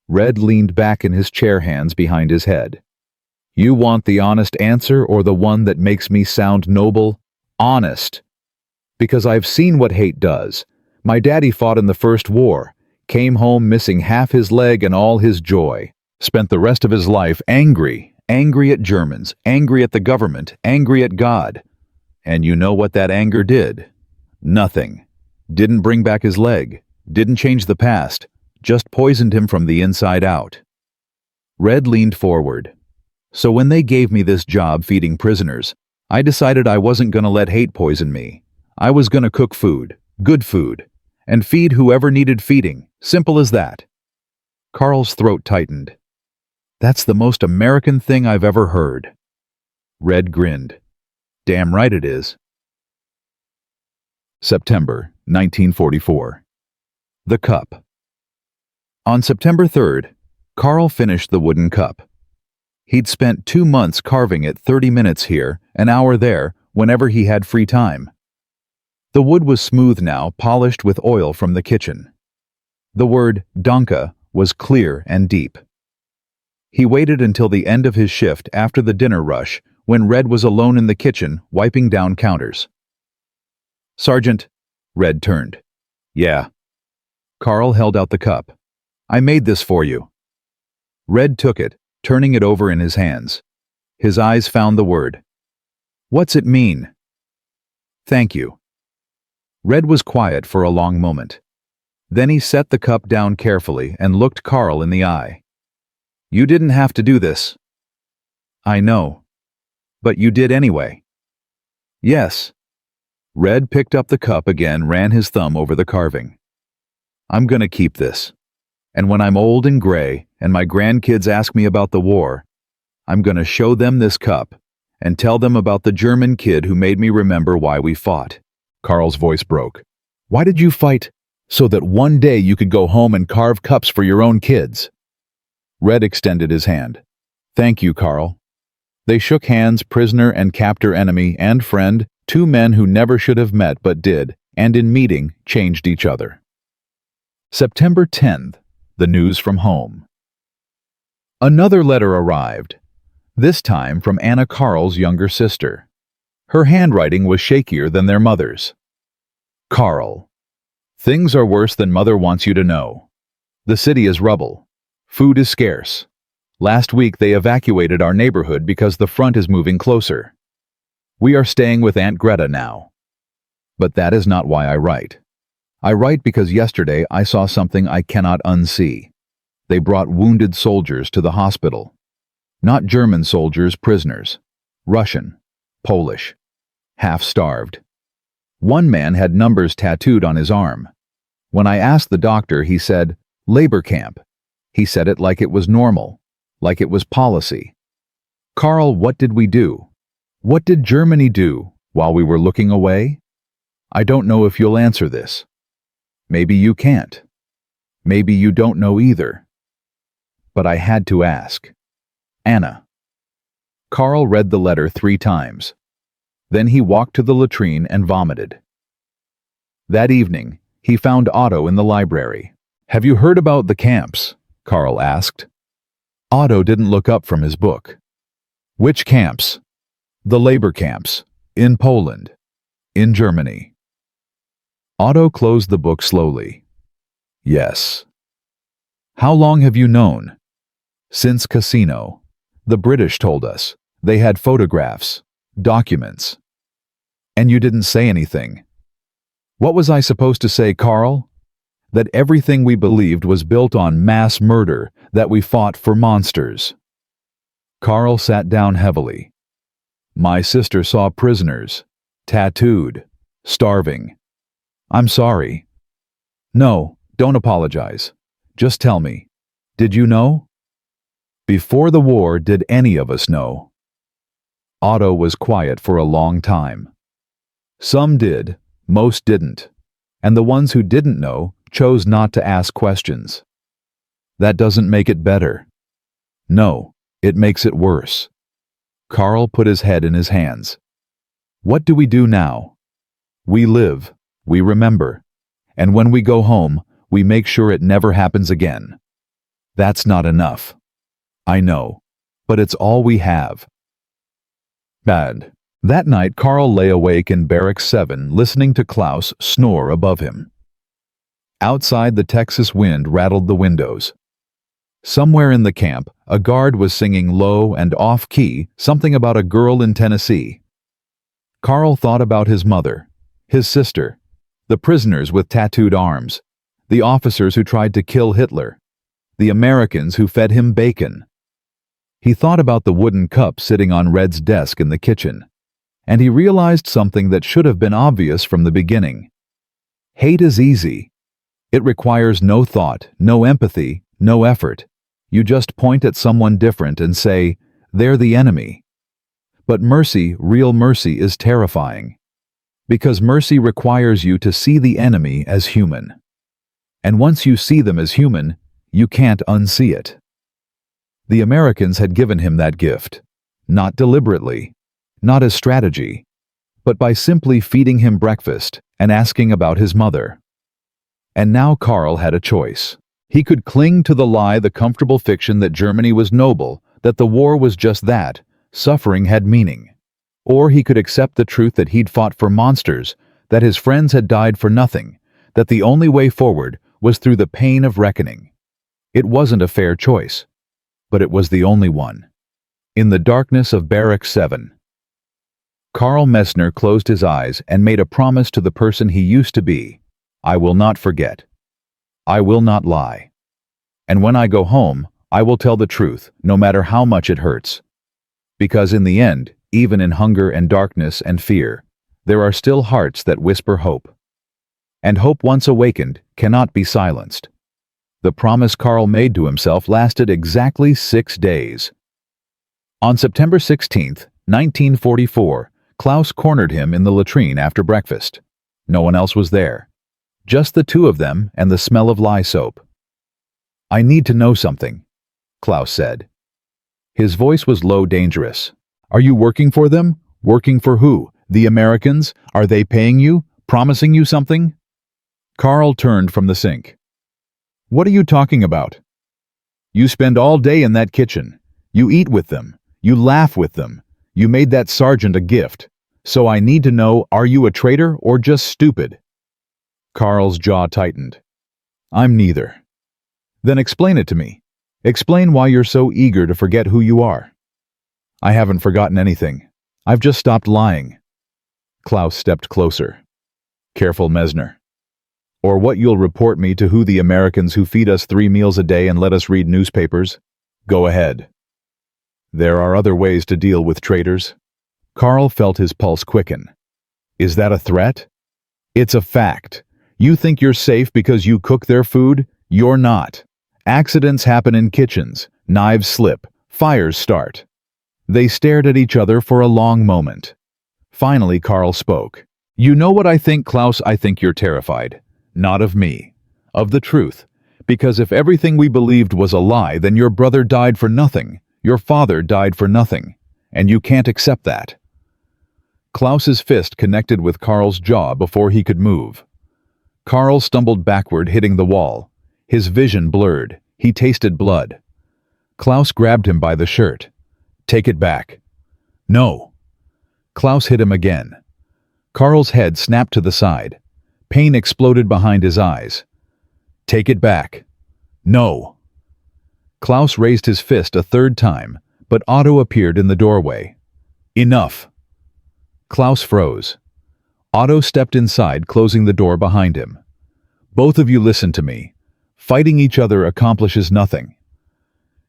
Speaker 1: Red leaned back in his chair, hands behind his head. "You want the honest answer or the one that makes me sound noble?" "Honest. Because I've seen what hate does. My daddy fought in the First War, came home missing half his leg and all his joy. Spent the rest of his life angry at Germans, angry at the government, angry at God. And you know what that anger did? Nothing. Didn't bring back his leg, didn't change the past, just poisoned him from the inside out." Red leaned forward. "So when they gave me this job feeding prisoners, I decided I wasn't going to let hate poison me. I was going to cook food, good food, and feed whoever needed feeding. Simple as that." Carl's throat tightened. "That's the most American thing I've ever heard." Red grinned. "Damn right it is." September 1944. The cup. On September 3rd, Carl finished the wooden cup. He'd spent 2 months carving it, 30 minutes here, an hour there, whenever he had free time. The wood was smooth now, polished with oil from the kitchen. The word Danke was clear and deep. He waited until the end of his shift after the dinner rush, when Red was alone in the kitchen, wiping down counters. "Sergeant," Red turned. Yeah. Carl held out the cup. I made this for you. Red took it, turning it over in his hands. His eyes found the word. What's it mean? Thank you. Red was quiet for a long moment. Then he set the cup down carefully and looked Carl in the eye. You didn't have to do this. I know. But you did anyway. Yes. Red picked up the cup again, ran his thumb over the carving. I'm gonna keep this. And when I'm old and gray and my grandkids ask me about the war, I'm gonna show them this cup and tell them about the German kid who made me remember why we fought. Carl's voice broke. Why did you fight? So that one day you could go home and carve cups for your own kids. Red extended his hand. Thank you, Carl. They shook hands, prisoner and captor, enemy and friend, two men who never should have met but did, and in meeting changed each other. September 10th, the news from home. Another letter arrived, this time from Anna, Carl's younger sister. Her handwriting was shakier than their mother's. Carl, things are worse than Mother wants you to know. The city is rubble. Food is scarce. Last week they evacuated our neighborhood because the front is moving closer. We are staying with Aunt Greta now. But that is not why I write. I write because yesterday I saw something I cannot unsee. They brought wounded soldiers to the hospital. Not German soldiers, prisoners. Russian, Polish, half-starved. One man had numbers tattooed on his arm. When I asked the doctor, he said, labor camp. He said it like it was normal, like it was policy. Carl, what did we do? What did Germany do while we were looking away? I don't know if you'll answer this. Maybe you can't. Maybe you don't know either. But I had to ask. Anna. Carl read the letter 3 times. Then he walked to the latrine and vomited. That evening, he found Otto in the library. Have you heard about the camps? Carl asked. Otto didn't look up from his book. Which camps? The labor camps. In Poland. In Germany. Otto closed the book slowly. Yes. How long have you known? Since Casino. The British told us. They had photographs, documents. And you didn't say anything. What was I supposed to say, Carl? That everything we believed was built on mass murder, that we fought for monsters. Carl sat down heavily. My sister saw prisoners, tattooed, starving. I'm sorry. No, don't apologize. Just tell me, did you know? Before the war, did any of us know? Otto was quiet for a long time. Some did, most didn't, and the ones who didn't know chose not to ask questions. That doesn't make it better. No, it makes it worse. Carl put his head in his hands. What do we do now? We live, we remember, and when we go home, we make sure it never happens again. That's not enough. I know, but it's all we have. Bad. That night, Carl lay awake in Barracks 7, listening to Klaus snore above him. Outside, the Texas wind rattled the windows. Somewhere in the camp, a guard was singing low and off-key something about a girl in Tennessee. Carl thought about his mother, his sister, the prisoners with tattooed arms, the officers who tried to kill Hitler, the Americans who fed him bacon. He thought about the wooden cup sitting on Red's desk in the kitchen, and he realized something that should have been obvious from the beginning. Hate is easy. It requires no thought, no empathy, no effort. You just point at someone different and say, they're the enemy. But mercy, real mercy, is terrifying. Because mercy requires you to see the enemy as human. And once you see them as human, you can't unsee it. The Americans had given him that gift, not deliberately, not as strategy, but by simply feeding him breakfast and asking about his mother. And now Carl had a choice. He could cling to the lie, the comfortable fiction that Germany was noble, that the war was just that, suffering had meaning. Or he could accept the truth that he'd fought for monsters, that his friends had died for nothing, that the only way forward was through the pain of reckoning. It wasn't a fair choice, but it was the only one. In the darkness of Barrack 7, Carl Mesner closed his eyes and made a promise to the person he used to be. I will not forget. I will not lie. And when I go home, I will tell the truth, no matter how much it hurts. Because in the end, even in hunger and darkness and fear, there are still hearts that whisper hope. And hope once awakened cannot be silenced. The promise Carl made to himself lasted exactly 6 days. On September 16, 1944, Klaus cornered him in the latrine after breakfast. No one else was there. Just the two of them and the smell of lye soap. I need to know something, Klaus said. His voice was low, dangerous. Are you working for them? Working for who? The Americans? Are they paying you? Promising you something? Carl turned from the sink. What are you talking about? You spend all day in that kitchen. You eat with them. You laugh with them. You made that sergeant a gift. So I need to know, are you a traitor or just stupid? Carl's jaw tightened. I'm neither. Then explain it to me. Explain why you're so eager to forget who you are. I haven't forgotten anything. I've just stopped lying. Klaus stepped closer. Careful, Mesner. Or what you'll report me to who the Americans who feed us 3 meals a day and let us read newspapers? Go ahead. There are other ways to deal with traitors. Carl felt his pulse quicken. Is that a threat? It's a fact. You think you're safe because you cook their food? You're not. Accidents happen in kitchens. Knives slip. Fires start. They stared at each other for a long moment. Finally, Carl spoke. You know what I think, Klaus? I think you're terrified. Not of me. Of the truth. Because if everything we believed was a lie, then your brother died for nothing. Your father died for nothing. And you can't accept that. Klaus's fist connected with Carl's jaw before he could move. Carl stumbled backward, hitting the wall. His vision blurred. He tasted blood. Klaus grabbed him by the shirt. Take it back. No. Klaus hit him again. Carl's head snapped to the side. Pain exploded behind his eyes. Take it back. No. Klaus raised his fist a third time, but Otto appeared in the doorway. Enough. Klaus froze. Otto stepped inside, closing the door behind him. Both of you listen to me. Fighting each other accomplishes nothing.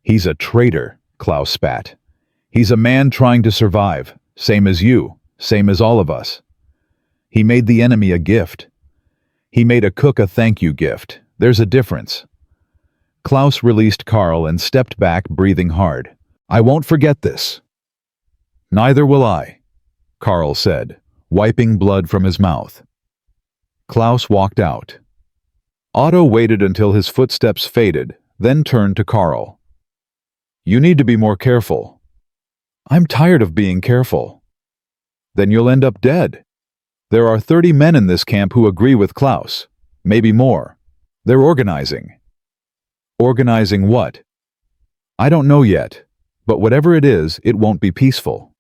Speaker 1: He's a traitor, Klaus spat. He's a man trying to survive, same as you, same as all of us. He made the enemy a gift. He made a cook a thank you gift. There's a difference. Klaus released Carl and stepped back, breathing hard. I won't forget this. Neither will I, Carl said, wiping blood from his mouth. Klaus walked out. Otto waited until his footsteps faded, then turned to Carl. You need to be more careful. I'm tired of being careful. Then you'll end up dead. There are 30 men in this camp who agree with Klaus. Maybe more. They're organizing. Organizing what? I don't know yet, but whatever it is, it won't be peaceful.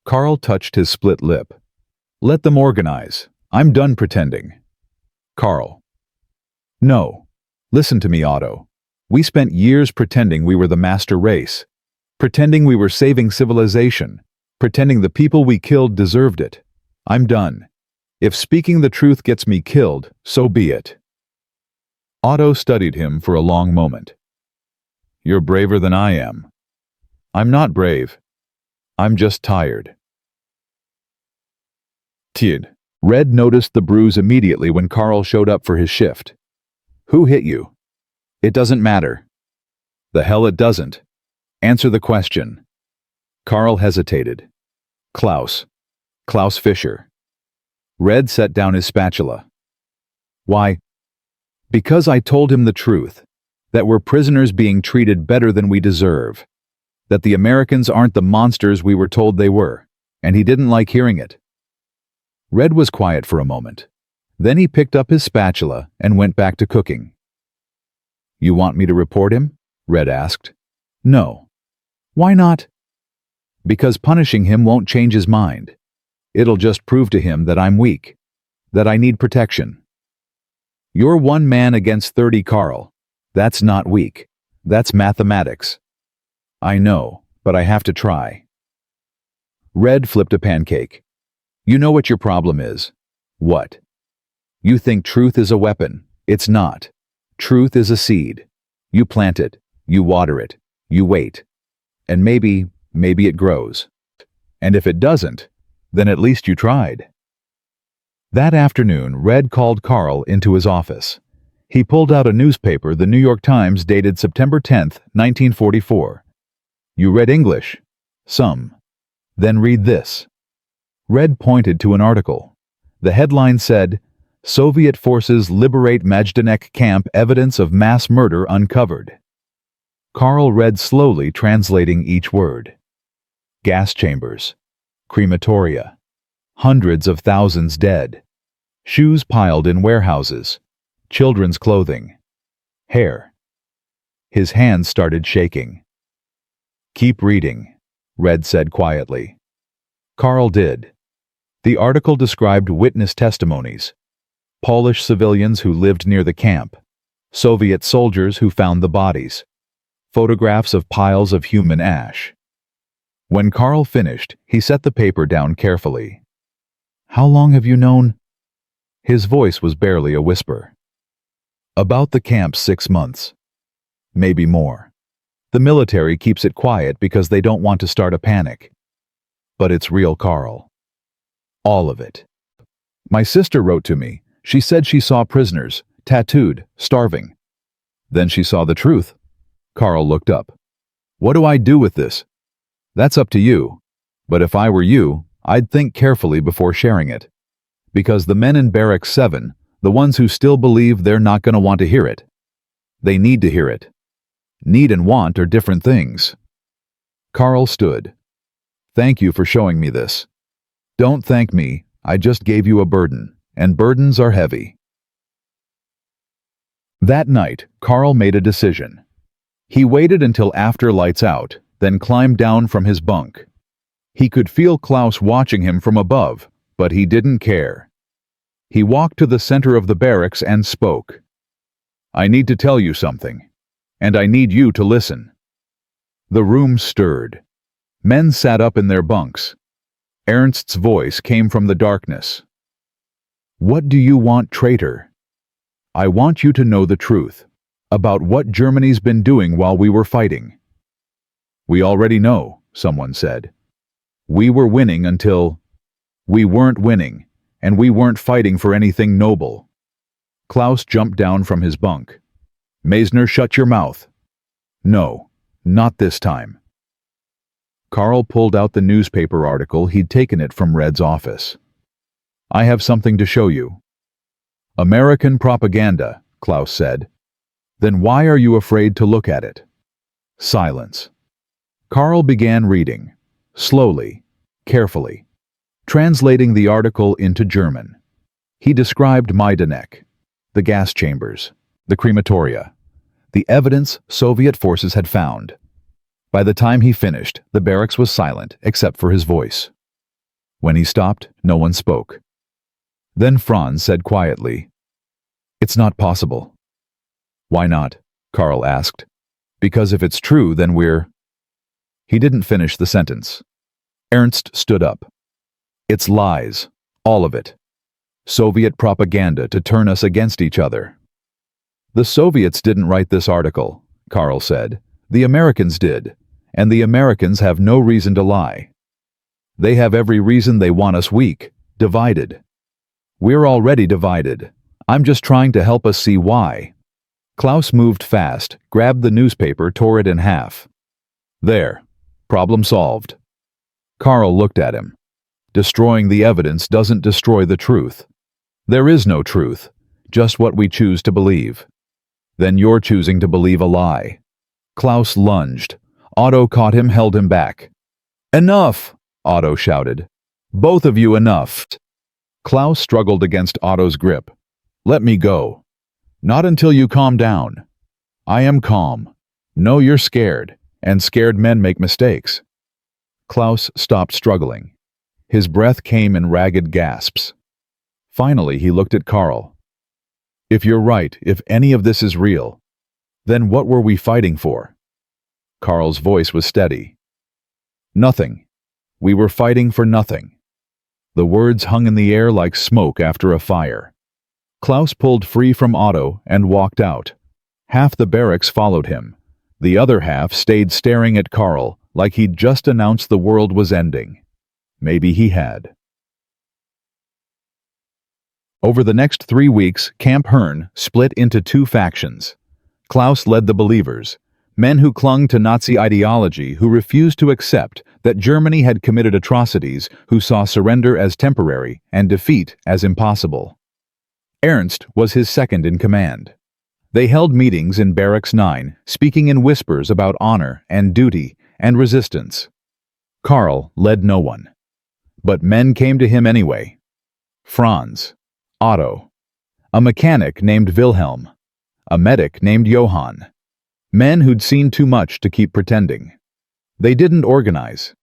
Speaker 1: Carl touched his split lip. Let them organize. I'm done pretending. Carl. No. Listen to me, Otto. We spent years pretending we were the master race. Pretending we were saving civilization. Pretending the people we killed deserved it. I'm done. If speaking the truth gets me killed, so be it. Otto studied him for a long moment. You're braver than I am. I'm not brave. I'm just tired. Tid. Red noticed the bruise immediately when Carl showed up for his shift. Who hit you? It doesn't matter. The hell it doesn't. Answer the question. Carl hesitated. Klaus. Klaus Fischer. Red set down his spatula. Why? Because I told him the truth, that we're prisoners being treated better than we deserve, that the Americans aren't the monsters we were told they were, and he didn't like hearing it. Red was quiet for a moment. Then he picked up his spatula and went back to cooking. You want me to report him? Red asked. No. Why not? Because punishing him won't change his mind. It'll just prove to him that I'm weak, that I need protection. You're one man against 30, Carl. That's not weak. That's mathematics. I know, but I have to try. Red flipped a pancake. You know what your problem is. What? You think truth is a weapon. It's not. Truth is a seed. You plant it, you water it, you wait. And maybe it grows. And if it doesn't, then at least you tried. That afternoon, Red called Carl into his office. He pulled out a newspaper, the New York Times, dated September 10th, 1944. You read English? Some. Then read this. Red pointed to an article. The headline said, Soviet forces liberate Majdanek camp, evidence of mass murder uncovered. Carl read slowly, translating each word. Gas chambers. Crematoria. Hundreds of thousands dead. Shoes piled in warehouses. Children's clothing. Hair. His hands started shaking. Keep reading, Red said quietly. Carl did. The article described witness testimonies. Polish civilians who lived near the camp. Soviet soldiers who found the bodies. Photographs of piles of human ash. When Carl finished, he set the paper down carefully. How long have you known? His voice was barely a whisper. About the camp 6 months. Maybe more. The military keeps it quiet because they don't want to start a panic. But it's real, Carl. All of it. My sister wrote to me. She said she saw prisoners, tattooed, starving. Then she saw the truth. Carl looked up. What do I do with this? That's up to you. But if I were you, I'd think carefully before sharing it. Because the men in Barracks 7, the ones who still believe, they're not going to want to hear it. They need to hear it. Need and want are different things. Carl stood. Thank you for showing me this. Don't thank me, I just gave you a burden, and burdens are heavy. That night, Carl made a decision. He waited until after lights out, then climbed down from his bunk. He could feel Klaus watching him from above, but he didn't care. He walked to the center of the barracks and spoke. I need to tell you something, and I need you to listen. The room stirred. Men sat up in their bunks. Ernst's voice came from the darkness. What do you want, traitor? I want you to know the truth about what Germany's been doing while we were fighting. We already know, someone said. We were winning until we weren't winning, and we weren't fighting for anything noble. Klaus jumped down from his bunk. Mesner, shut your mouth. No, not this time. Carl pulled out the newspaper article. He'd taken it from Red's office. I have something to show you. American propaganda, Klaus said. Then why are you afraid to look at it? Silence. Carl began reading, slowly, carefully, translating the article into German. He described Majdanek, the gas chambers, the crematoria, the evidence Soviet forces had found. By the time he finished, the barracks was silent except for his voice. When he stopped, no one spoke. Then Franz said quietly, It's not possible. Why not? Carl asked. Because if it's true, then we're... He didn't finish the sentence. Ernst stood up. It's lies, all of it. Soviet propaganda to turn us against each other. The Soviets didn't write this article, Carl said. The Americans did, and the Americans have no reason to lie. They have every reason. They want us weak, divided. We're already divided. I'm just trying to help us see why. Klaus moved fast, grabbed the newspaper, tore it in half. There. Problem solved. Carl looked at him. Destroying the evidence doesn't destroy the truth. There is no truth, just what we choose to believe. Then you're choosing to believe a lie. Klaus lunged. Otto caught him, held him back. Enough, Otto shouted. Both of you, enough. Klaus struggled against Otto's grip. Let me go. Not until you calm down. I am calm. No, you're scared, and scared men make mistakes. Klaus stopped struggling. His breath came in ragged gasps. Finally, he looked at Carl. If you're right, if any of this is real, then what were we fighting for? Carl's voice was steady. Nothing. We were fighting for nothing. The words hung in the air like smoke after a fire. Klaus pulled free from Otto and walked out. Half the barracks followed him. The other half stayed staring at Carl like he'd just announced the world was ending. Maybe he had. Over the next 3 weeks, Camp Herne split into 2 factions. Klaus led the believers, men who clung to Nazi ideology, who refused to accept that Germany had committed atrocities, who saw surrender as temporary and defeat as impossible. Ernst was his second in command. They held meetings in Barracks 9, speaking in whispers about honor and duty and resistance. Carl led no one. But men came to him anyway. Franz, Otto, a mechanic named Wilhelm, a medic named Johann. Men who'd seen too much to keep pretending. They didn't organize.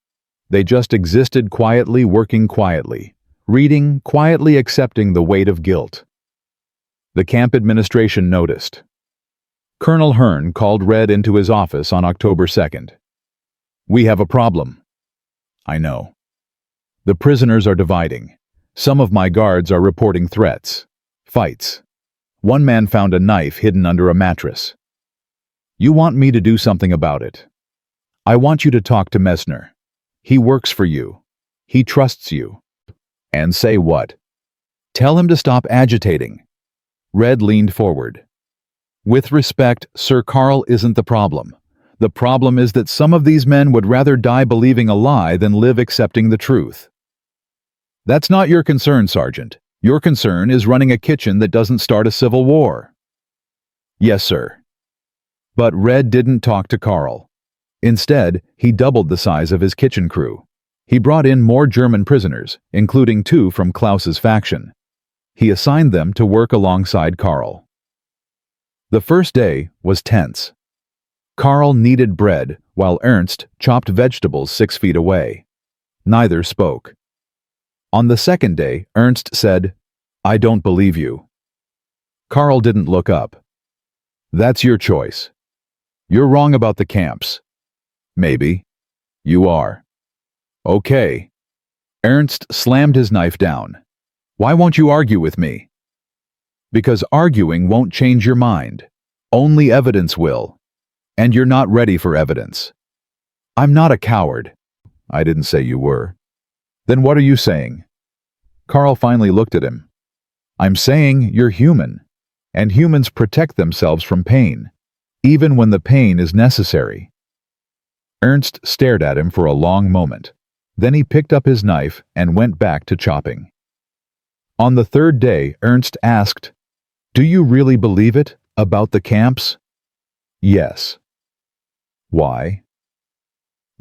Speaker 1: They just existed quietly, working quietly, reading, quietly accepting the weight of guilt. The camp administration noticed. Colonel Herne called Red into his office on October 2nd. "We have a problem." "I know. The prisoners are dividing. Some of my guards are reporting threats, fights. One man found a knife hidden under a mattress. You want me to do something about it. I want you to talk to Mesner. He works for you. He trusts you." "And say what?" "Tell him to stop agitating." Red leaned forward. "With respect, Sir Carl isn't the problem. The problem is that some of these men would rather die believing a lie than live accepting the truth." "That's not your concern, Sergeant. Your concern is running a kitchen that doesn't start a civil war." "Yes, sir." But Red didn't talk to Carl. Instead, he doubled the size of his kitchen crew. He brought in more German prisoners, including 2 from Klaus's faction. He assigned them to work alongside Carl. The first day was tense. Carl kneaded bread while Ernst chopped vegetables 6 feet away. Neither spoke. On the second day, Ernst said, "I don't believe you." Carl didn't look up. "That's your choice. You're wrong about the camps." "Maybe. You are." "Okay." Ernst slammed his knife down. "Why won't you argue with me?" "Because arguing won't change your mind. Only evidence will. And you're not ready for evidence." "I'm not a coward." "I didn't say you were." "Then what are you saying?" Carl finally looked at him. "I'm saying you're human, and humans protect themselves from pain, even when the pain is necessary." Ernst stared at him for a long moment. Then he picked up his knife and went back to chopping. On the third day, Ernst asked, "Do you really believe it, about the camps?" "Yes." "Why?"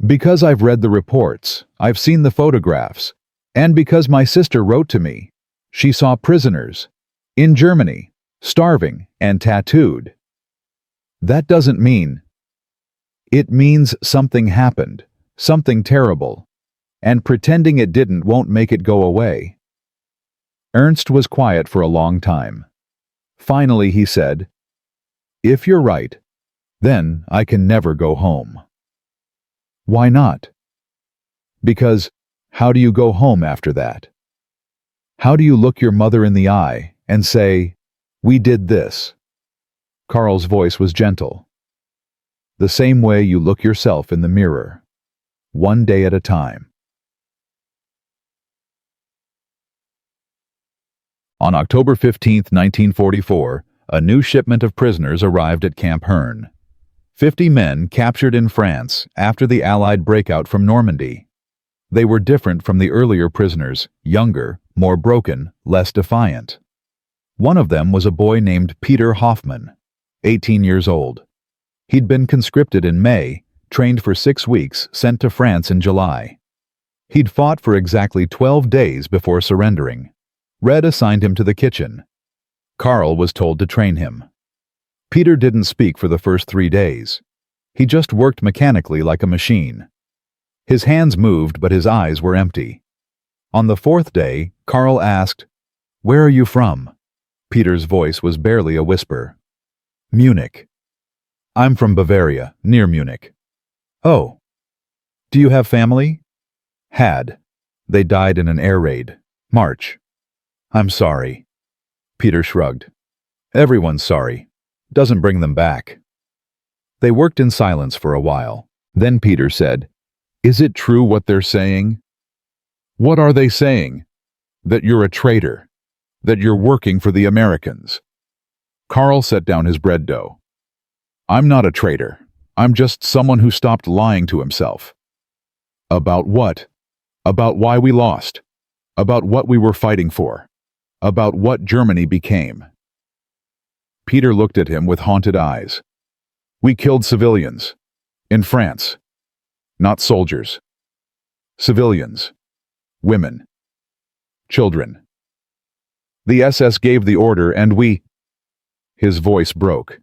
Speaker 1: "Because I've read the reports, I've seen the photographs, and because my sister wrote to me. She saw prisoners, in Germany, starving and tattooed." "That doesn't mean—" "It means something happened, something terrible, and pretending it didn't won't make it go away." Ernst was quiet for a long time. Finally he said, "If you're right, then I can never go home." "Why not?" "Because how do you go home after that? How do you look your mother in the eye and say, 'We did this'?" Carl's voice was gentle. "The same way you look yourself in the mirror, one day at a time." On October 15, 1944, a new shipment of prisoners arrived at Camp Herne. 50 men captured in France after the Allied breakout from Normandy. They were different from the earlier prisoners, younger, more broken, less defiant. One of them was a boy named Peter Hoffmann, 18 years old. He'd been conscripted in May, trained for 6 weeks, sent to France in July. He'd fought for exactly 12 days before surrendering. Red assigned him to the kitchen. Carl was told to train him. Peter didn't speak for the first 3 days. He just worked mechanically like a machine. His hands moved, but his eyes were empty. On the 4th day, Carl asked, "Where are you from?" Peter's voice was barely a whisper. Munich. I'm from Bavaria, near Munich. Oh. Do you have family? Had. They died in an air raid. March. I'm sorry. Peter shrugged. Everyone's sorry. Doesn't bring them back. They worked in silence for a while. Then Peter said, Is it true what they're saying? What are they saying? That you're a traitor. That you're working for the Americans. Carl set down his bread dough. I'm not a traitor. I'm just someone who stopped lying to himself. About what? About why we lost. About what we were fighting for. About what Germany became. Peter looked at him with haunted eyes. We killed civilians. In France. Not soldiers. Civilians. Women. Children. The SS gave the order and we... His voice broke.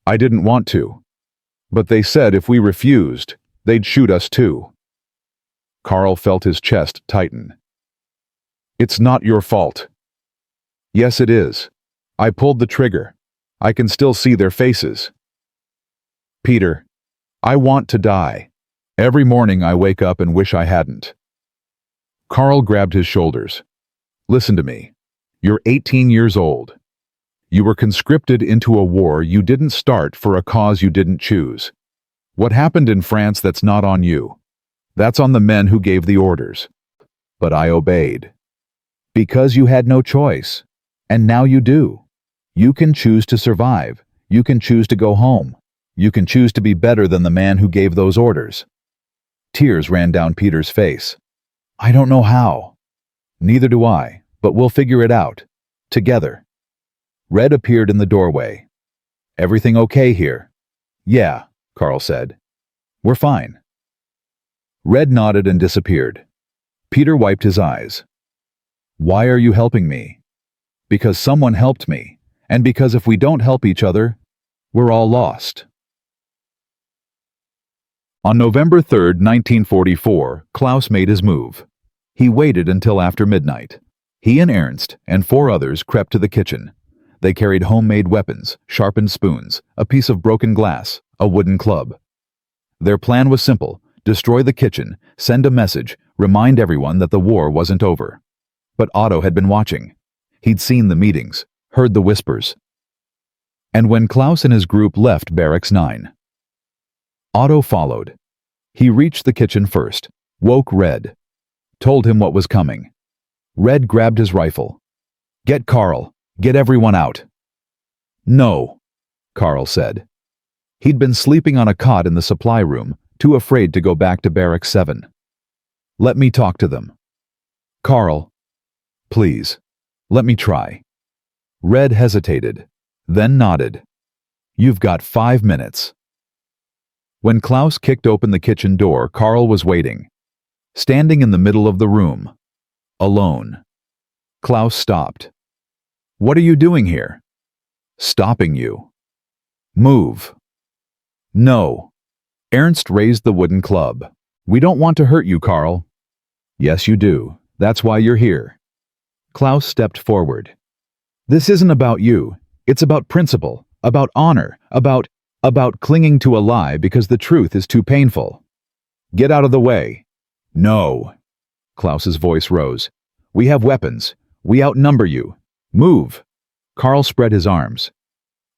Speaker 1: I didn't want to. But they said if we refused, they'd shoot us too. Carl felt his chest tighten. It's not your fault. Yes, it is. I pulled the trigger. I can still see their faces. Peter, I want to die. Every morning I wake up and wish I hadn't. Carl grabbed his shoulders. Listen to me. You're 18 years old. You were conscripted into a war you didn't start for a cause you didn't choose. What happened in France, that's not on you. That's on the men who gave the orders. But I obeyed. Because you had no choice. And now you do. You can choose to survive. You can choose to go home. You can choose to be better than the man who gave those orders. Tears ran down Peter's face. I don't know how. Neither do I, but we'll figure it out. Together. Red appeared in the doorway. Everything okay here? Yeah, Carl said. We're fine. Red nodded and disappeared. Peter wiped his eyes. Why are you helping me? Because someone helped me, and because if we don't help each other, we're all lost. On November 3, 1944, Klaus made his move. He waited until after midnight. He and Ernst and 4 others crept to the kitchen. They carried homemade weapons, sharpened spoons, a piece of broken glass, a wooden club. Their plan was simple: destroy the kitchen, send a message, remind everyone that the war wasn't over. But Otto had been watching. He'd seen the meetings, heard the whispers. And when Klaus and his group left Barracks 9, Otto followed. He reached the kitchen first, woke Red, told him what was coming. Red grabbed his rifle. Get Carl, get everyone out. No, Carl said. He'd been sleeping on a cot in the supply room, too afraid to go back to Barracks 7. Let me talk to them. Carl, please, let me try. Red hesitated, then nodded. You've got 5 minutes. When Klaus kicked open the kitchen door, Carl was waiting, standing in the middle of the room, alone. Klaus stopped. What are you doing here? Stopping you. Move. No. Ernst raised the wooden club. We don't want to hurt you, Carl. Yes, you do. That's why you're here. Klaus stepped forward. This isn't about you. It's about principle, about honor, about clinging to a lie because the truth is too painful. Get out of the way. No. Klaus's voice rose. We have weapons. We outnumber you. Move. Carl spread his arms.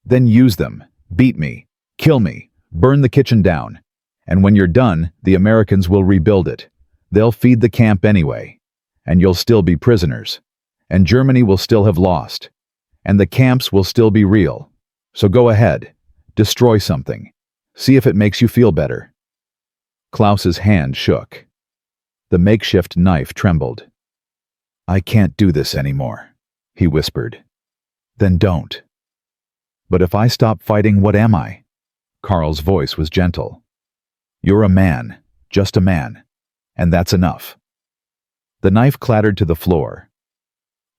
Speaker 1: Then use them. Beat me. Kill me. Burn the kitchen down. And when you're done, the Americans will rebuild it. They'll feed the camp anyway. And you'll still be prisoners. And Germany will still have lost. And the camps will still be real. So go ahead. Destroy something. See if it makes you feel better. Klaus's hand shook. The makeshift knife trembled. I can't do this anymore, he whispered. Then don't. But if I stop fighting, what am I? Carl's voice was gentle. You're a man, just a man, and that's enough. The knife clattered to the floor.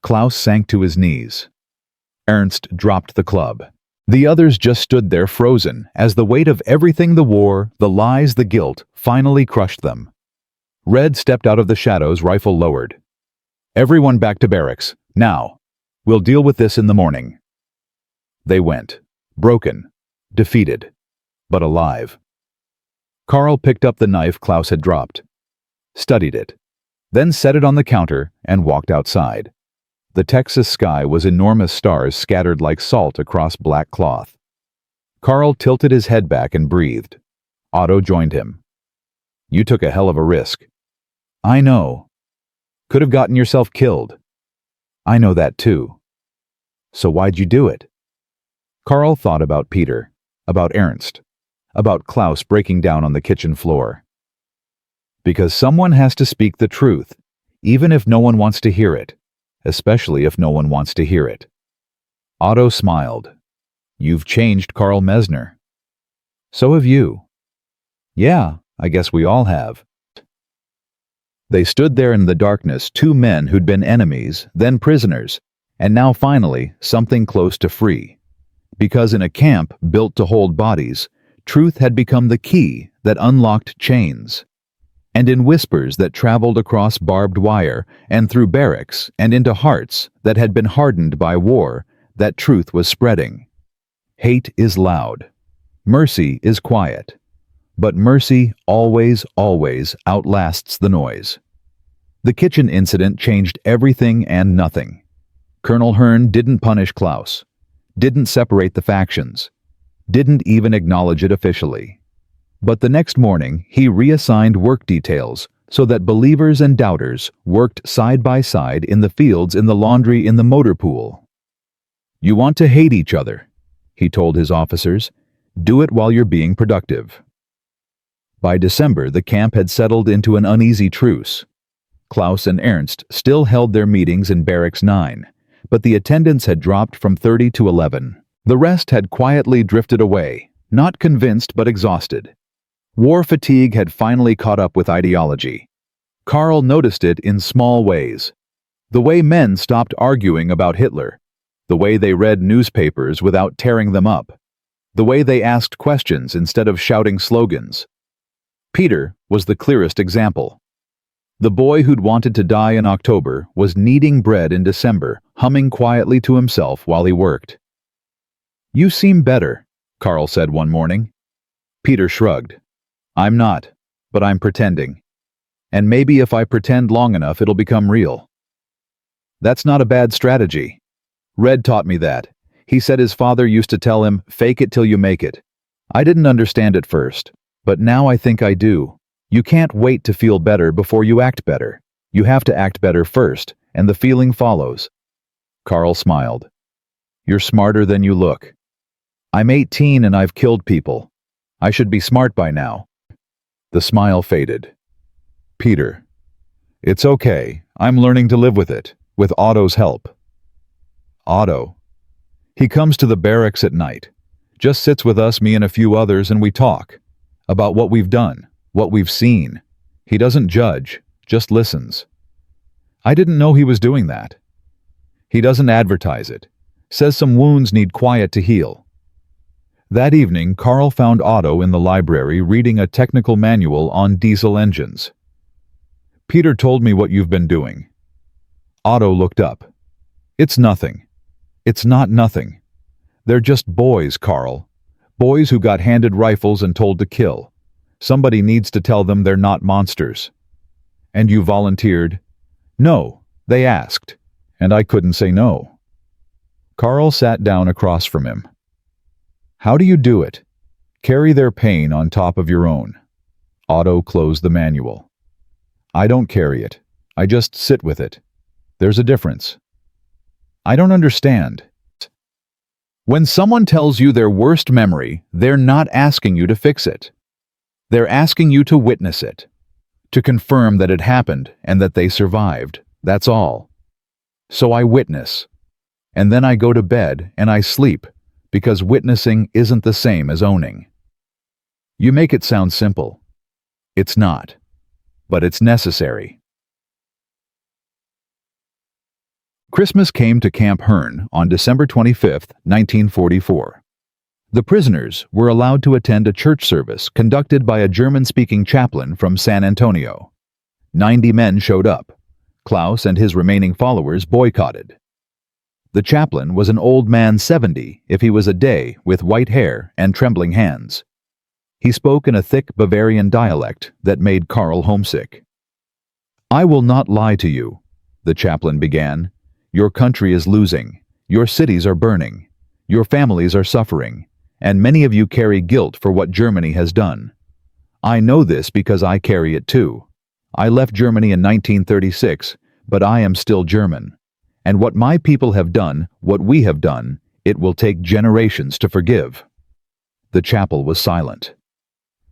Speaker 1: Klaus sank to his knees. Ernst dropped the club. The others just stood there frozen as the weight of everything, the war, the lies, the guilt, finally crushed them. Red stepped out of the shadows, rifle lowered. Everyone back to barracks, now. We'll deal with this in the morning." They went, broken, defeated, but alive. Carl picked up the knife Klaus had dropped, studied it, then set it on the counter and walked outside. The Texas sky was enormous stars scattered like salt across black cloth. Carl tilted his head back and breathed. Otto joined him. "You took a hell of a risk." "I know. Could have gotten yourself killed." "I know that too." "So why'd you do it?" Carl thought about Peter, about Ernst, about Klaus breaking down on the kitchen floor. Because someone has to speak the truth, even if no one wants to hear it, especially if no one wants to hear it. Otto smiled. "You've changed, Carl Mesner." "So have you." "Yeah, I guess we all have." They stood there in the darkness, two men who'd been enemies, then prisoners, and now finally something close to free. Because in a camp built to hold bodies, truth had become the key that unlocked chains. And in whispers that traveled across barbed wire and through barracks and into hearts that had been hardened by war, that truth was spreading. Hate is loud. Mercy is quiet. But mercy always, always outlasts the noise. The kitchen incident changed everything and nothing. Colonel Hearn didn't punish Klaus, didn't separate the factions, didn't even acknowledge it officially. But the next morning, he reassigned work details so that believers and doubters worked side by side in the fields, in the laundry, in the motor pool. "You want to hate each other," he told his officers. "Do it while you're being productive." By December, the camp had settled into an uneasy truce. Klaus and Ernst still held their meetings in Barracks 9, but the attendance had dropped from 30 to 11. The rest had quietly drifted away, not convinced but exhausted. War fatigue had finally caught up with ideology. Carl noticed it in small ways. The way men stopped arguing about Hitler, the way they read newspapers without tearing them up, the way they asked questions instead of shouting slogans. Peter was the clearest example. The boy who'd wanted to die in October was kneading bread in December, humming quietly to himself while he worked. "You seem better," Carl said one morning. Peter shrugged. "I'm not, but I'm pretending. And maybe if I pretend long enough, it'll become real." "That's not a bad strategy. Red taught me that. He said his father used to tell him, 'Fake it till you make it.' I didn't understand it first, but now I think I do. You can't wait to feel better before you act better. You have to act better first, and the feeling follows." Carl smiled. "You're smarter than you look." "I'm 18 and I've killed people. I should be smart by now." The smile faded. "Peter, it's okay. I'm learning to live with it, with Otto's help." "Otto. He comes to the barracks at night, just sits with us, me and a few others, and we talk about what we've done, what we've seen. He doesn't judge, just listens. I didn't know he was doing that. He doesn't advertise it, says some wounds need quiet to heal." That evening, Carl found Otto in the library reading a technical manual on diesel engines. "Peter told me what you've been doing." Otto looked up. "It's nothing. It's not nothing. They're just boys, Carl. Boys who got handed rifles and told to kill. Somebody needs to tell them they're not monsters." "And you volunteered?" "No, they asked, and I couldn't say no." Carl sat down across from him. "How do you do it? Carry their pain on top of your own." Otto closed the manual. "I don't carry it. I just sit with it. There's a difference." "I don't understand." When someone tells you their worst memory, they're not asking you to fix it. They're asking you to witness it, to confirm that it happened and that they survived. That's all. So I witness, and then I go to bed and I sleep, because witnessing isn't the same as owning. You make it sound simple. It's not, but it's necessary. Christmas came to Camp Hearn on December 25, 1944. The prisoners were allowed to attend a church service conducted by a German-speaking chaplain from San Antonio. 90 men showed up. Klaus and his remaining followers boycotted. The chaplain was an old man 70, if he was a day, with white hair and trembling hands. He spoke in a thick Bavarian dialect that made Carl homesick. "I will not lie to you," the chaplain began. "Your country is losing. Your cities are burning. Your families are suffering. And many of you carry guilt for what Germany has done. I know this because I carry it too. I left Germany in 1936, but I am still German. And what my people have done, what we have done, it will take generations to forgive." The chapel was silent.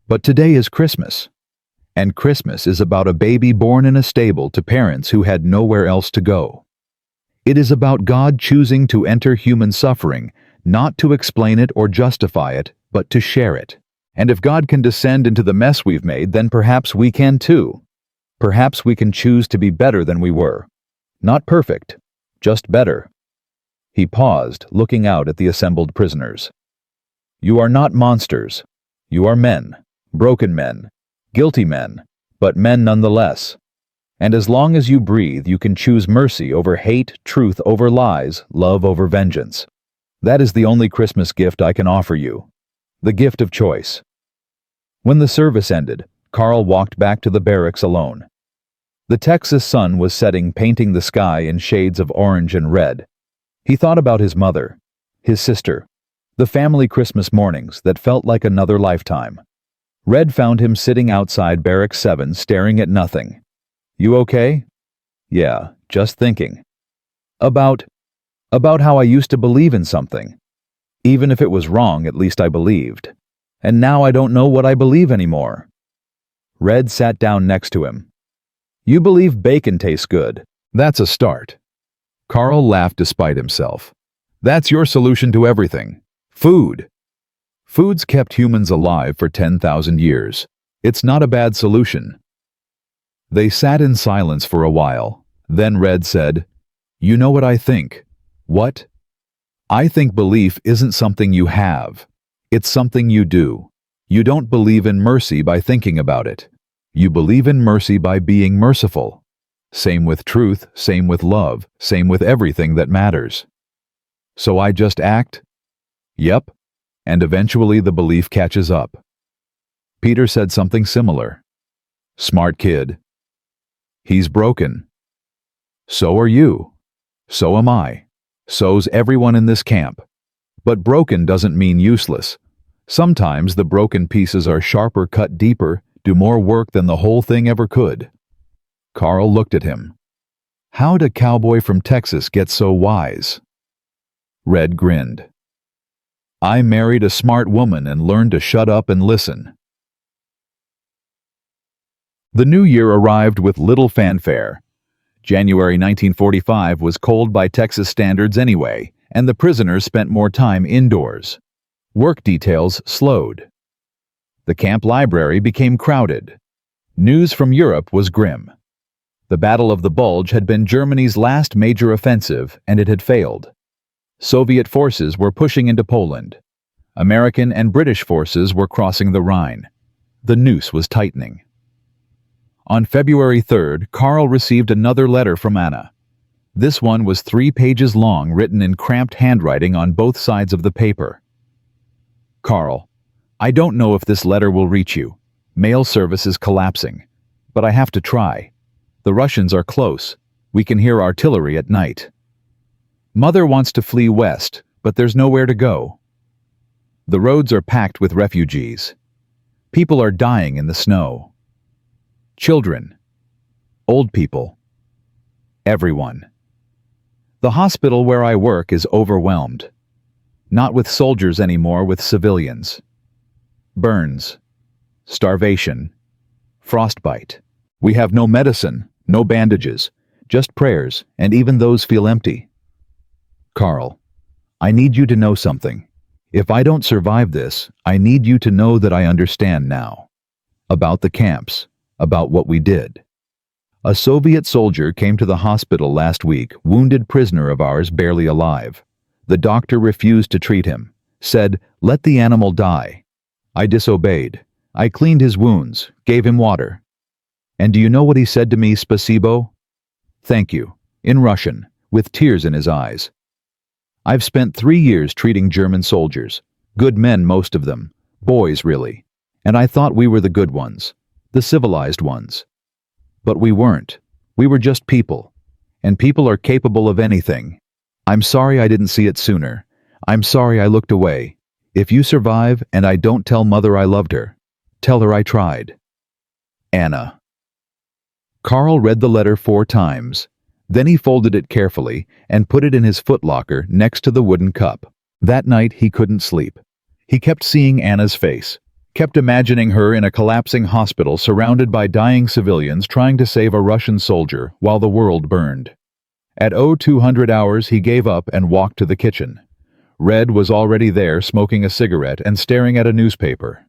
Speaker 1: But today is Christmas. And Christmas is about a baby born in a stable to parents who had nowhere else to go. It is about God choosing to enter human suffering, not to explain it or justify it, but to share it. And if God can descend into the mess we've made, then perhaps we can too. Perhaps we can choose to be better than we were. Not perfect, just better. He paused, looking out at the assembled prisoners. "You are not monsters. You are men, broken men, guilty men, but men nonetheless. And as long as you breathe, you can choose mercy over hate, truth over lies, love over vengeance. That is the only Christmas gift I can offer you. The gift of choice." When the service ended, Carl walked back to the barracks alone. The Texas sun was setting, painting the sky in shades of orange and red. He thought about his mother, his sister, the family Christmas mornings that felt like another lifetime. Red found him sitting outside Barrack 7 staring at nothing. "You okay?" "Yeah, just thinking. About how I used to believe in something. Even if it was wrong, at least I believed. And now I don't know what I believe anymore." Red sat down next to him. "You believe bacon tastes good. That's a start." Carl laughed despite himself. "That's your solution to everything. Food. Food's kept humans alive for 10,000 years. It's not a bad solution." They sat in silence for a while. Then Red said, "You know what I think?" "What?" "I think belief isn't something you have. It's something you do. You don't believe in mercy by thinking about it. You believe in mercy by being merciful. Same with truth, same with love, same with everything that matters. So I just act? Yep. And eventually the belief catches up." Peter said something similar. "Smart kid." "He's broken." "So are you. So am I. So's everyone in this camp. But broken doesn't mean useless. Sometimes the broken pieces are sharper, cut deeper, do more work than the whole thing ever could." Carl looked at him. "How'd a cowboy from Texas get so wise?" Red grinned. "I married a smart woman and learned to shut up and listen." The new year arrived with little fanfare. January 1945 was cold by Texas standards anyway, and the prisoners spent more time indoors. Work details slowed. The camp library became crowded. News from Europe was grim. The Battle of the Bulge had been Germany's last major offensive, and it had failed. Soviet forces were pushing into Poland. American and British forces were crossing the Rhine. The noose was tightening. On February 3rd, Carl received another letter from Anna. This one was 3 pages long, written in cramped handwriting on both sides of the paper. "Carl, I don't know if this letter will reach you. Mail service is collapsing. But I have to try. The Russians are close. We can hear artillery at night. Mother wants to flee west, but there's nowhere to go. The roads are packed with refugees. People are dying in the snow. Children. Old people. Everyone. The hospital where I work is overwhelmed. Not with soldiers anymore, with civilians. Burns. Starvation. Frostbite. We have no medicine, no bandages, just prayers, and even those feel empty. Carl, I need you to know something. If I don't survive this, I need you to know that I understand now. About the camps, about what we did. A Soviet soldier came to the hospital last week, wounded prisoner of ours, barely alive. The doctor refused to treat him, said, "Let the animal die." I disobeyed. I cleaned his wounds, gave him water. And do you know what he said to me, spasibo? Thank you, in Russian, with tears in his eyes. I've spent 3 years treating German soldiers. Good men, most of them. Boys, really. And I thought we were the good ones. The civilized ones. But we weren't. We were just people. And people are capable of anything. I'm sorry I didn't see it sooner. I'm sorry I looked away. If you survive and I don't tell Mother I loved her, tell her I tried. Anna. Carl read the letter 4 times. Then he folded it carefully and put it in his footlocker next to the wooden cup. That night he couldn't sleep. He kept seeing Anna's face, kept imagining her in a collapsing hospital surrounded by dying civilians trying to save a Russian soldier while the world burned. At 0200 hours he gave up and walked to the kitchen. Red was already there smoking a cigarette and staring at a newspaper.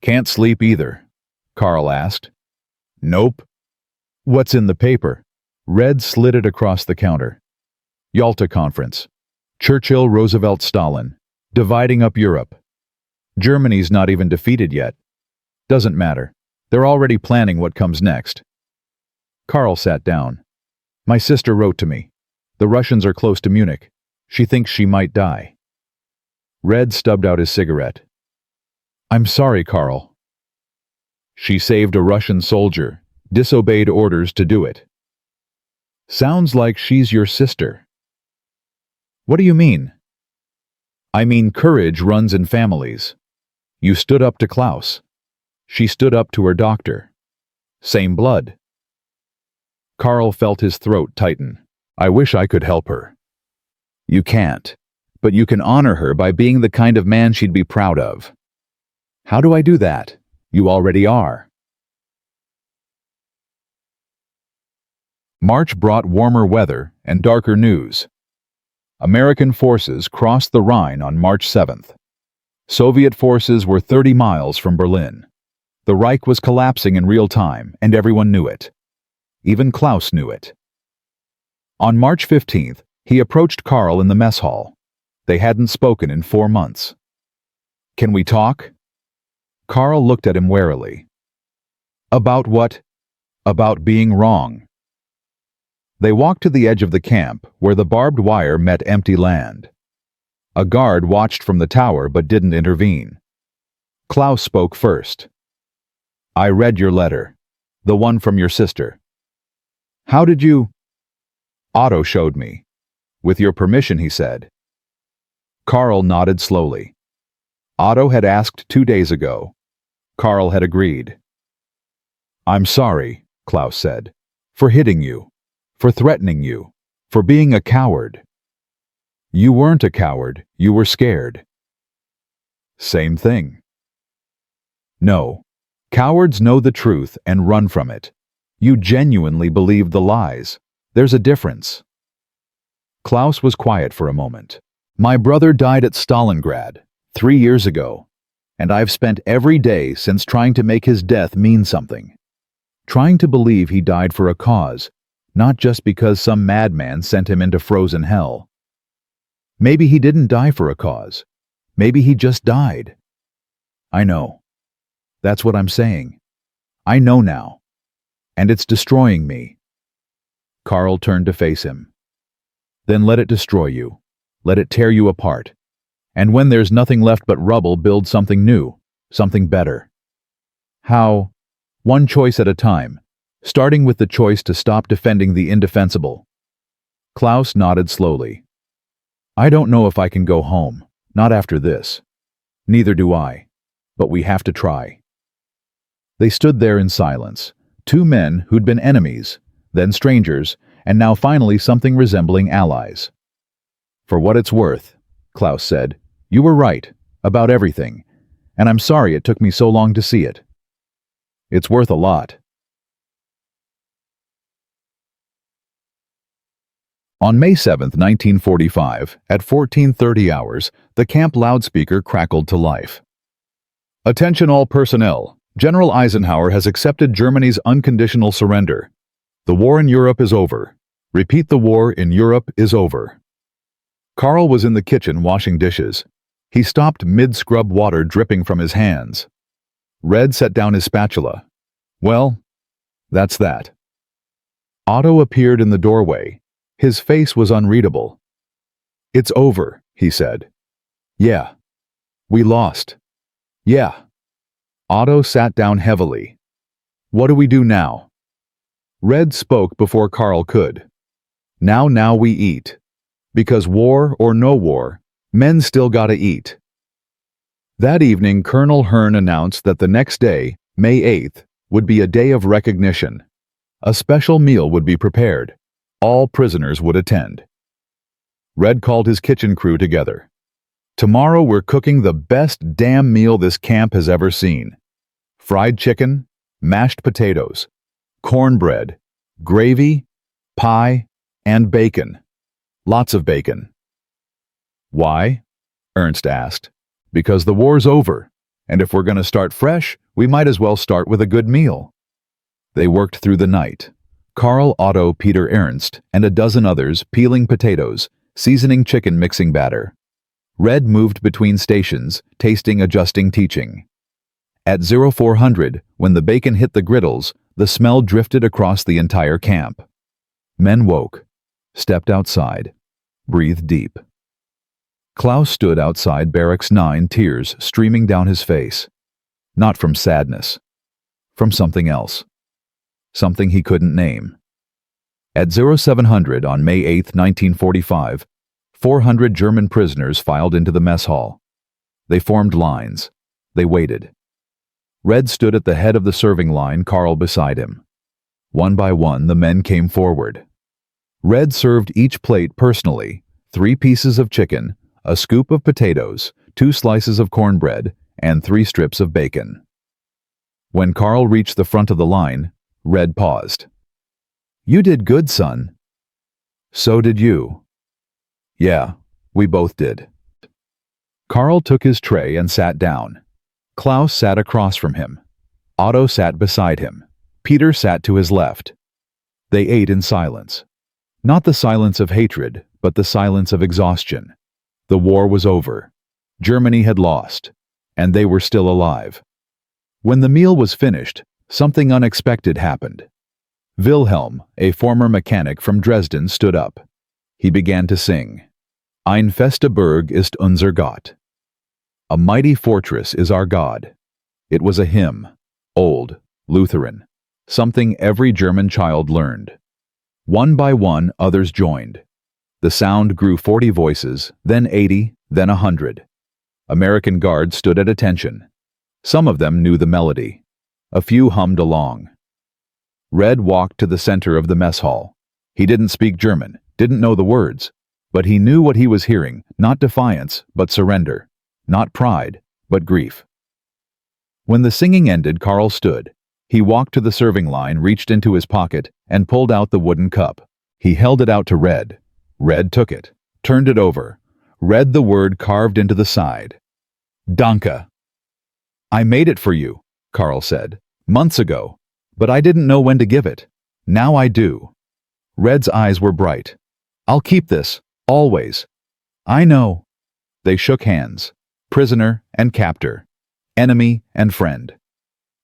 Speaker 1: "Can't sleep either?" Carl asked. "Nope." "What's in the paper?" Red slid it across the counter. "Yalta Conference. Churchill, Roosevelt, Stalin. Dividing up Europe. Germany's not even defeated yet. Doesn't matter. They're already planning what comes next." Carl sat down. "My sister wrote to me. The Russians are close to Munich. She thinks she might die." Red stubbed out his cigarette. "I'm sorry, Carl." "She saved a Russian soldier, disobeyed orders to do it." "Sounds like she's your sister." "What do you mean?" "I mean courage runs in families. You stood up to Klaus. She stood up to her doctor. Same blood." Carl felt his throat tighten. "I wish I could help her." "You can't, but you can honor her by being the kind of man she'd be proud of." "How do I do that?" "You already are." March brought warmer weather and darker news. American forces crossed the Rhine on March 7th. Soviet forces were 30 miles from Berlin. The Reich was collapsing in real time, and everyone knew it. Even Klaus knew it. On March 15th, he approached Carl in the mess hall. They hadn't spoken in 4 months. "Can we talk?" Carl looked at him warily. "About what?" "About being wrong." They walked to the edge of the camp, where the barbed wire met empty land. A guard watched from the tower but didn't intervene. Klaus spoke first. "I read your letter. The one from your sister." "How did you—" "Otto showed me. With your permission, he said." Carl nodded slowly. Otto had asked 2 days ago. Carl had agreed. "I'm sorry," Klaus said, "for hitting you, for threatening you, for being a coward." "You weren't a coward, you were scared." "Same thing." "No. Cowards know the truth and run from it. You genuinely believed the lies. There's a difference." Klaus was quiet for a moment. "My brother died at Stalingrad 3 years ago, and I've spent every day since trying to make his death mean something. Trying to believe he died for a cause, not just because some madman sent him into frozen hell. Maybe he didn't die for a cause. Maybe he just died." "I know. That's what I'm saying. I know now. And it's destroying me." Carl turned to face him. "Then let it destroy you. Let it tear you apart. And when there's nothing left but rubble, build something new, something better." "How?" "One choice at a time, starting with the choice to stop defending the indefensible." Klaus nodded slowly. "I don't know if I can go home, not after this. Neither do I. But we have to try." They stood there in silence, 2 men who'd been enemies, then strangers, and now finally something resembling allies. "For what it's worth," Klaus said, "you were right, about everything, and I'm sorry it took me so long to see it. It's worth a lot." On May 7, 1945, at 14:30 hours, the camp loudspeaker crackled to life. "Attention all personnel. General Eisenhower has accepted Germany's unconditional surrender. The war in Europe is over. Repeat, the war in Europe is over." Carl was in the kitchen washing dishes. He stopped mid-scrub, water dripping from his hands. Red set down his spatula. "Well, that's that." Otto appeared in the doorway. His face was unreadable. "It's over," he said. "Yeah. We lost." "Yeah." Otto sat down heavily. "What do we do now?" Red spoke before Carl could. Now we eat. Because war or no war, men still gotta eat." That evening, Colonel Hearn announced that the next day, May 8th, would be a day of recognition. A special meal would be prepared. All prisoners would attend. Red called his kitchen crew together. "Tomorrow we're cooking the best damn meal this camp has ever seen. Fried chicken, mashed potatoes, cornbread, gravy, pie, and bacon. Lots of bacon." "Why?" Ernst asked. "Because the war's over, and if we're going to start fresh, we might as well start with a good meal." They worked through the night. Carl, Otto, Peter, Ernst, and a dozen others peeling potatoes, seasoning chicken mixing batter. Red moved between stations, tasting, adjusting, teaching. At 0400, when the bacon hit the griddles, the smell drifted across the entire camp. Men woke, stepped outside, breathed deep. Klaus stood outside Barracks 9, tears streaming down his face. Not from sadness. From something else. Something he couldn't name. At 0700 on May 8, 1945, 400 German prisoners filed into the mess hall. They formed lines. They waited. Red stood at the head of the serving line, Carl beside him. One by one, the men came forward. Red served each plate personally, 3 pieces of chicken, a scoop of potatoes, 2 slices of cornbread, and 3 strips of bacon. When Carl reached the front of the line, Red paused. "You did good, son." "So did you." "Yeah, we both did." Carl took his tray and sat down. Klaus sat across from him. Otto sat beside him. Peter sat to his left. They ate in silence. Not the silence of hatred, but the silence of exhaustion. The war was over. Germany had lost, and they were still alive. When the meal was finished, something unexpected happened. Wilhelm, a former mechanic from Dresden, stood up. He began to sing, "Ein feste Burg ist unser Gott." A mighty fortress is our God. It was a hymn, old, Lutheran, something every German child learned. One by one, others joined. The sound grew 40 voices, then 80, then 100. American guards stood at attention. Some of them knew the melody. A few hummed along. Red walked to the center of the mess hall. He didn't speak German, didn't know the words, but he knew what he was hearing, not defiance, but surrender, not pride, but grief. When the singing ended, Carl stood. He walked to the serving line, reached into his pocket, and pulled out the wooden cup. He held it out to Red. Red took it, turned it over, read the word carved into the side. "Danke." "I made it for you," Carl said, "months ago, but I didn't know when to give it. Now I do." Red's eyes were bright. "I'll keep this, always." "I know." They shook hands, prisoner and captor, enemy and friend.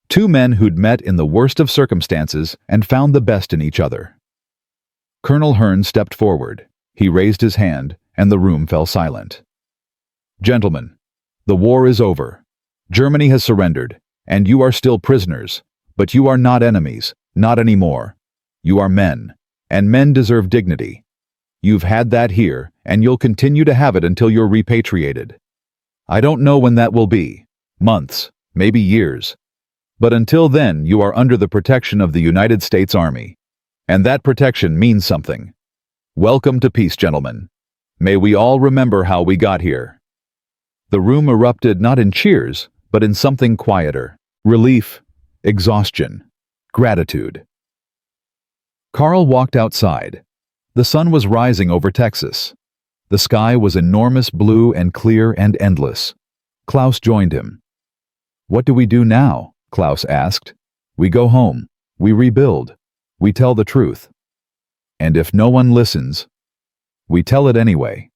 Speaker 1: 2 men who'd met in the worst of circumstances and found the best in each other. Colonel Hearn stepped forward. He raised his hand, and the room fell silent. "Gentlemen, the war is over. Germany has surrendered, and you are still prisoners, but you are not enemies, not anymore. You are men, and men deserve dignity. You've had that here, and you'll continue to have it until you're repatriated. I don't know when that will be, months, maybe years. But until then, you are under the protection of the United States Army. And that protection means something. Welcome to peace, gentlemen. May we all remember how we got here." The room erupted not in cheers, but in something quieter. Relief, exhaustion, gratitude. Carl walked outside. The sun was rising over Texas. The sky was enormous blue and clear and endless. Klaus joined him. "What do we do now?" Klaus asked. "We go home. We rebuild. We tell the truth. And if no one listens, we tell it anyway."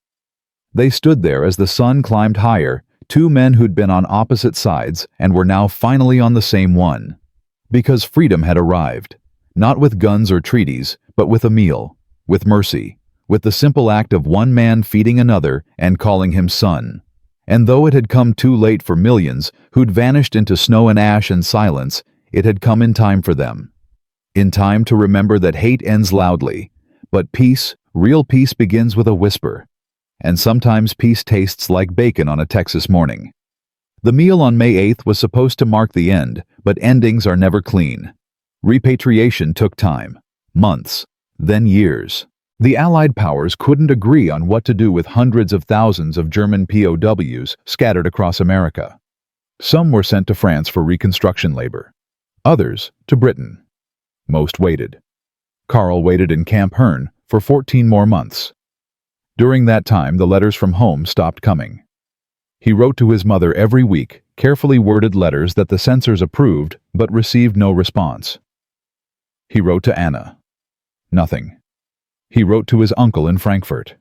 Speaker 1: They stood there as the sun climbed higher, 2 men who'd been on opposite sides and were now finally on the same one. Because freedom had arrived, not with guns or treaties, but with a meal, with mercy, with the simple act of one man feeding another and calling him son. And though it had come too late for millions who'd vanished into snow and ash and silence, it had come in time for them. In time to remember that hate ends loudly, but peace, real peace, begins with a whisper. And sometimes peace tastes like bacon on a Texas morning. The meal on May 8th was supposed to mark the end, but endings are never clean. Repatriation took time, months, then years. The Allied powers couldn't agree on what to do with hundreds of thousands of German POWs scattered across America. Some were sent to France for reconstruction labor, others to Britain. Most waited. Carl waited in Camp Hearn for 14 more months. During that time, the letters from home stopped coming. He wrote to his mother every week, carefully worded letters that the censors approved but received no response. He wrote to Anna. Nothing. He wrote to his uncle in Frankfurt.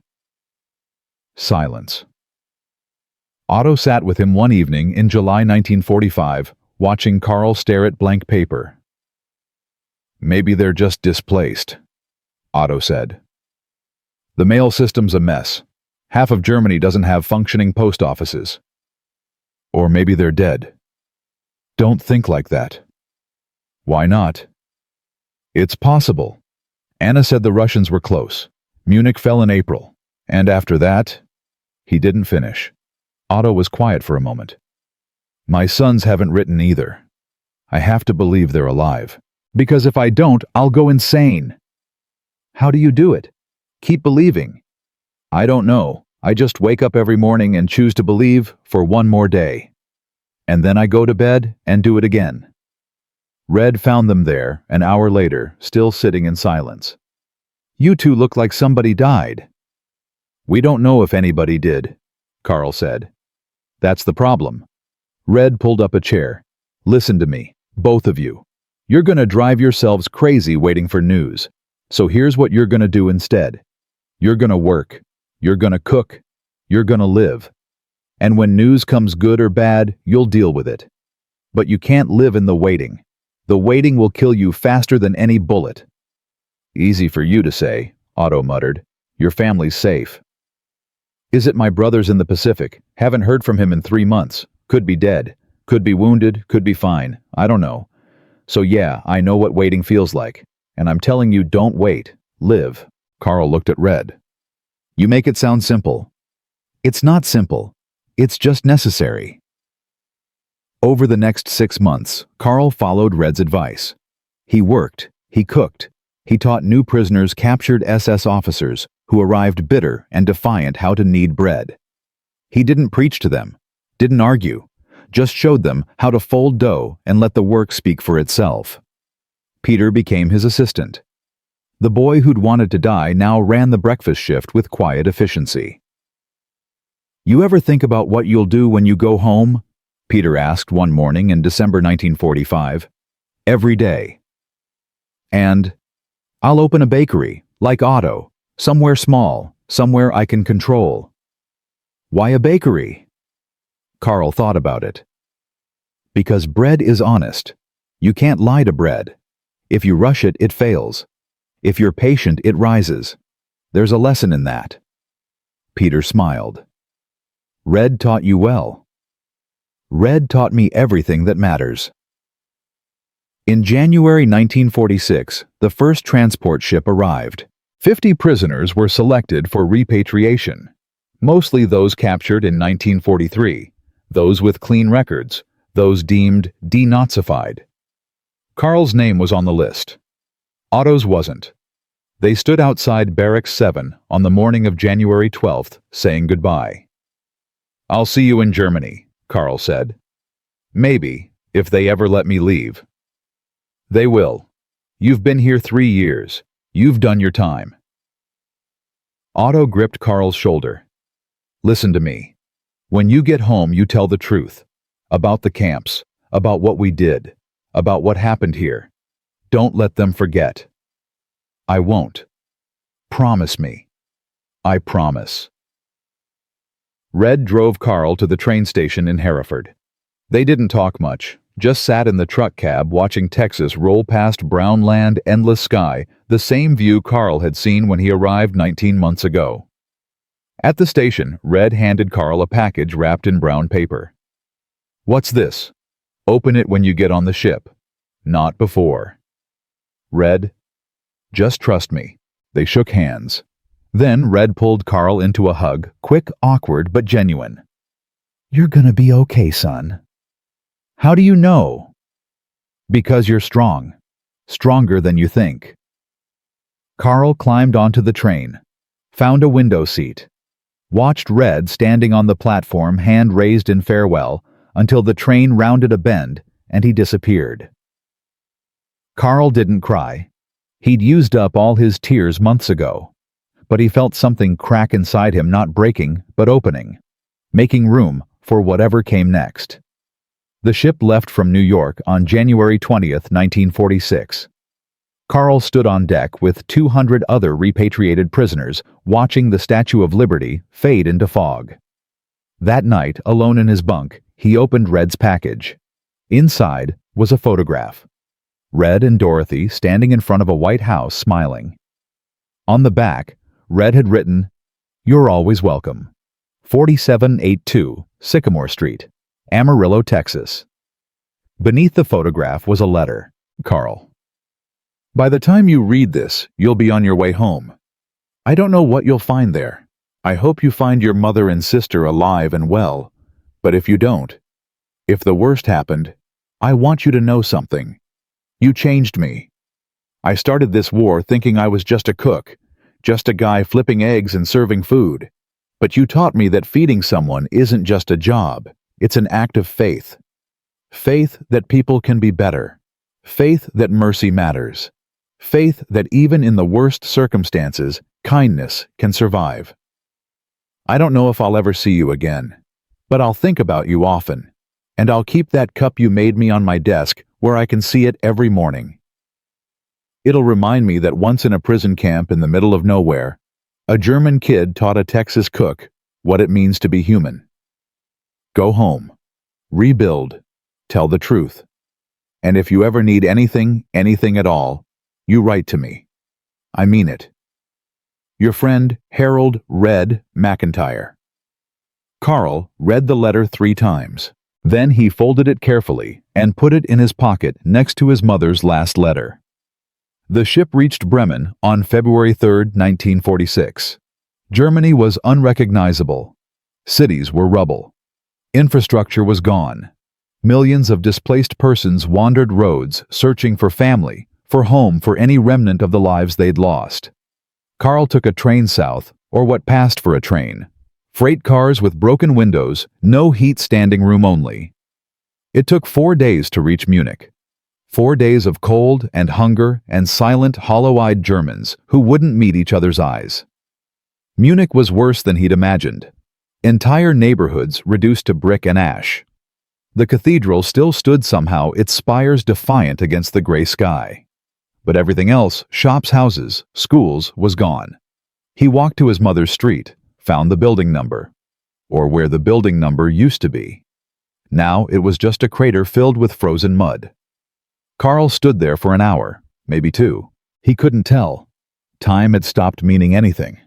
Speaker 1: Silence. Otto sat with him one evening in July 1945, watching Carl stare at blank paper. "Maybe they're just displaced," Otto said. "The mail system's a mess. Half of Germany doesn't have functioning post offices. Or maybe they're dead." "Don't think like that." "Why not?" "It's possible. Anna said the Russians were close. Munich fell in April. And after that..." He didn't finish. Otto was quiet for a moment. "My sons haven't written either. I have to believe they're alive. Because if I don't, I'll go insane." "How do you do it? Keep believing." "I don't know. I just wake up every morning and choose to believe for one more day. And then I go to bed and do it again." Red found them there, an hour later, still sitting in silence. "You two look like somebody died." "We don't know if anybody did," Carl said. "That's the problem." Red pulled up a chair. "Listen to me, both of you. You're gonna drive yourselves crazy waiting for news. So here's what you're gonna do instead. You're gonna work. You're gonna cook. You're gonna live. And when news comes good or bad, you'll deal with it. But you can't live in the waiting. The waiting will kill you faster than any bullet." "Easy for you to say," Otto muttered. "Your family's safe." "Is it my brother's in the Pacific? Haven't heard from him in 3 months. Could be dead. Could be wounded. Could be fine. I don't know. So yeah, I know what waiting feels like. And I'm telling you, don't wait. Live." Carl looked at Red. "You make it sound simple." "It's not simple. It's just necessary." Over the next 6 months, Carl followed Red's advice. He worked, he cooked, he taught new prisoners captured SS officers who arrived bitter and defiant how to knead bread. He didn't preach to them, didn't argue, just showed them how to fold dough and let the work speak for itself. Peter became his assistant. The boy who'd wanted to die now ran the breakfast shift with quiet efficiency. "You ever think about what you'll do when you go home?" Peter asked one morning in December 1945. "Every day." And, "I'll open a bakery, like Otto, somewhere small, somewhere I can control." "Why a bakery?" Carl thought about it. "Because bread is honest. You can't lie to bread. If you rush it, it fails. If you're patient, it rises. There's a lesson in that." Peter smiled. "Red taught you well." "Red taught me everything that matters." In January 1946, the first transport ship arrived. 50 prisoners were selected for repatriation, mostly those captured in 1943, those with clean records, those deemed denazified. Carl's name was on the list. Otto's wasn't. They stood outside Barracks 7 on the morning of January 12th, saying goodbye. "I'll see you in Germany," Carl said. "Maybe, if they ever let me leave." "They will. You've been here 3 years. You've done your time." Otto gripped Carl's shoulder. "Listen to me. When you get home, you tell the truth. About the camps, about what we did, about what happened here. Don't let them forget." "I won't." "Promise me." "I promise." Red drove Carl to the train station in Hereford. They didn't talk much, just sat in the truck cab watching Texas roll past brown land, endless sky, the same view Carl had seen when he arrived 19 months ago. At the station, Red handed Carl a package wrapped in brown paper. "What's this? Open it when you get on the ship. Not before." "Red, just trust me." They shook hands. Then Red pulled Carl into a hug, quick, awkward, but genuine. "You're gonna be okay, son." "How do you know?" "Because you're strong. Stronger than you think." Carl climbed onto the train, found a window seat, watched Red standing on the platform, hand raised in farewell, until the train rounded a bend and he disappeared. Carl didn't cry. He'd used up all his tears months ago, but he felt something crack inside him, not breaking, but opening, making room for whatever came next. The ship left from New York on January 20th, 1946. Carl stood on deck with 200 other repatriated prisoners, watching the Statue of Liberty fade into fog. That night, alone in his bunk, he opened Red's package. Inside was a photograph. Red and Dorothy standing in front of a white house, smiling. On the back, Red had written, "You're always welcome. 4782 Sycamore Street, Amarillo, Texas." Beneath the photograph was a letter. "Carl, by the time you read this, you'll be on your way home. I don't know what you'll find there. I hope you find your mother and sister alive and well, but if you don't, if the worst happened, I want you to know something. You changed me. I started this war thinking I was just a cook, just a guy flipping eggs and serving food. But you taught me that feeding someone isn't just a job, it's an act of faith. Faith that people can be better. Faith that mercy matters. Faith that even in the worst circumstances, kindness can survive. I don't know if I'll ever see you again, but I'll think about you often, and I'll keep that cup you made me on my desk where I can see it every morning. It'll remind me that once in a prison camp in the middle of nowhere, a German kid taught a Texas cook what it means to be human. Go home, rebuild, tell the truth. And if you ever need anything at all, you write to me. I mean it. Your friend, Harold Red McIntyre." Carl read the letter 3 times. Then he folded it carefully and put it in his pocket next to his mother's last letter. The ship reached Bremen on February 3, 1946. Germany was unrecognizable. Cities were rubble. Infrastructure was gone. Millions of displaced persons wandered roads, searching for family, for home, for any remnant of the lives they'd lost. Carl took a train south, or what passed for a train. Freight cars with broken windows, no heat, standing room only. It took 4 days to reach Munich. 4 days of cold and hunger and silent, hollow-eyed Germans who wouldn't meet each other's eyes. Munich was worse than he'd imagined. Entire neighborhoods reduced to brick and ash. The cathedral still stood somehow, its spires defiant against the gray sky. But everything else, shops, houses, schools, was gone. He walked to his mother's street, found the building number, or where the building number used to be. Now it was just a crater filled with frozen mud. Carl stood there for an hour, maybe 2. He couldn't tell. Time had stopped meaning anything.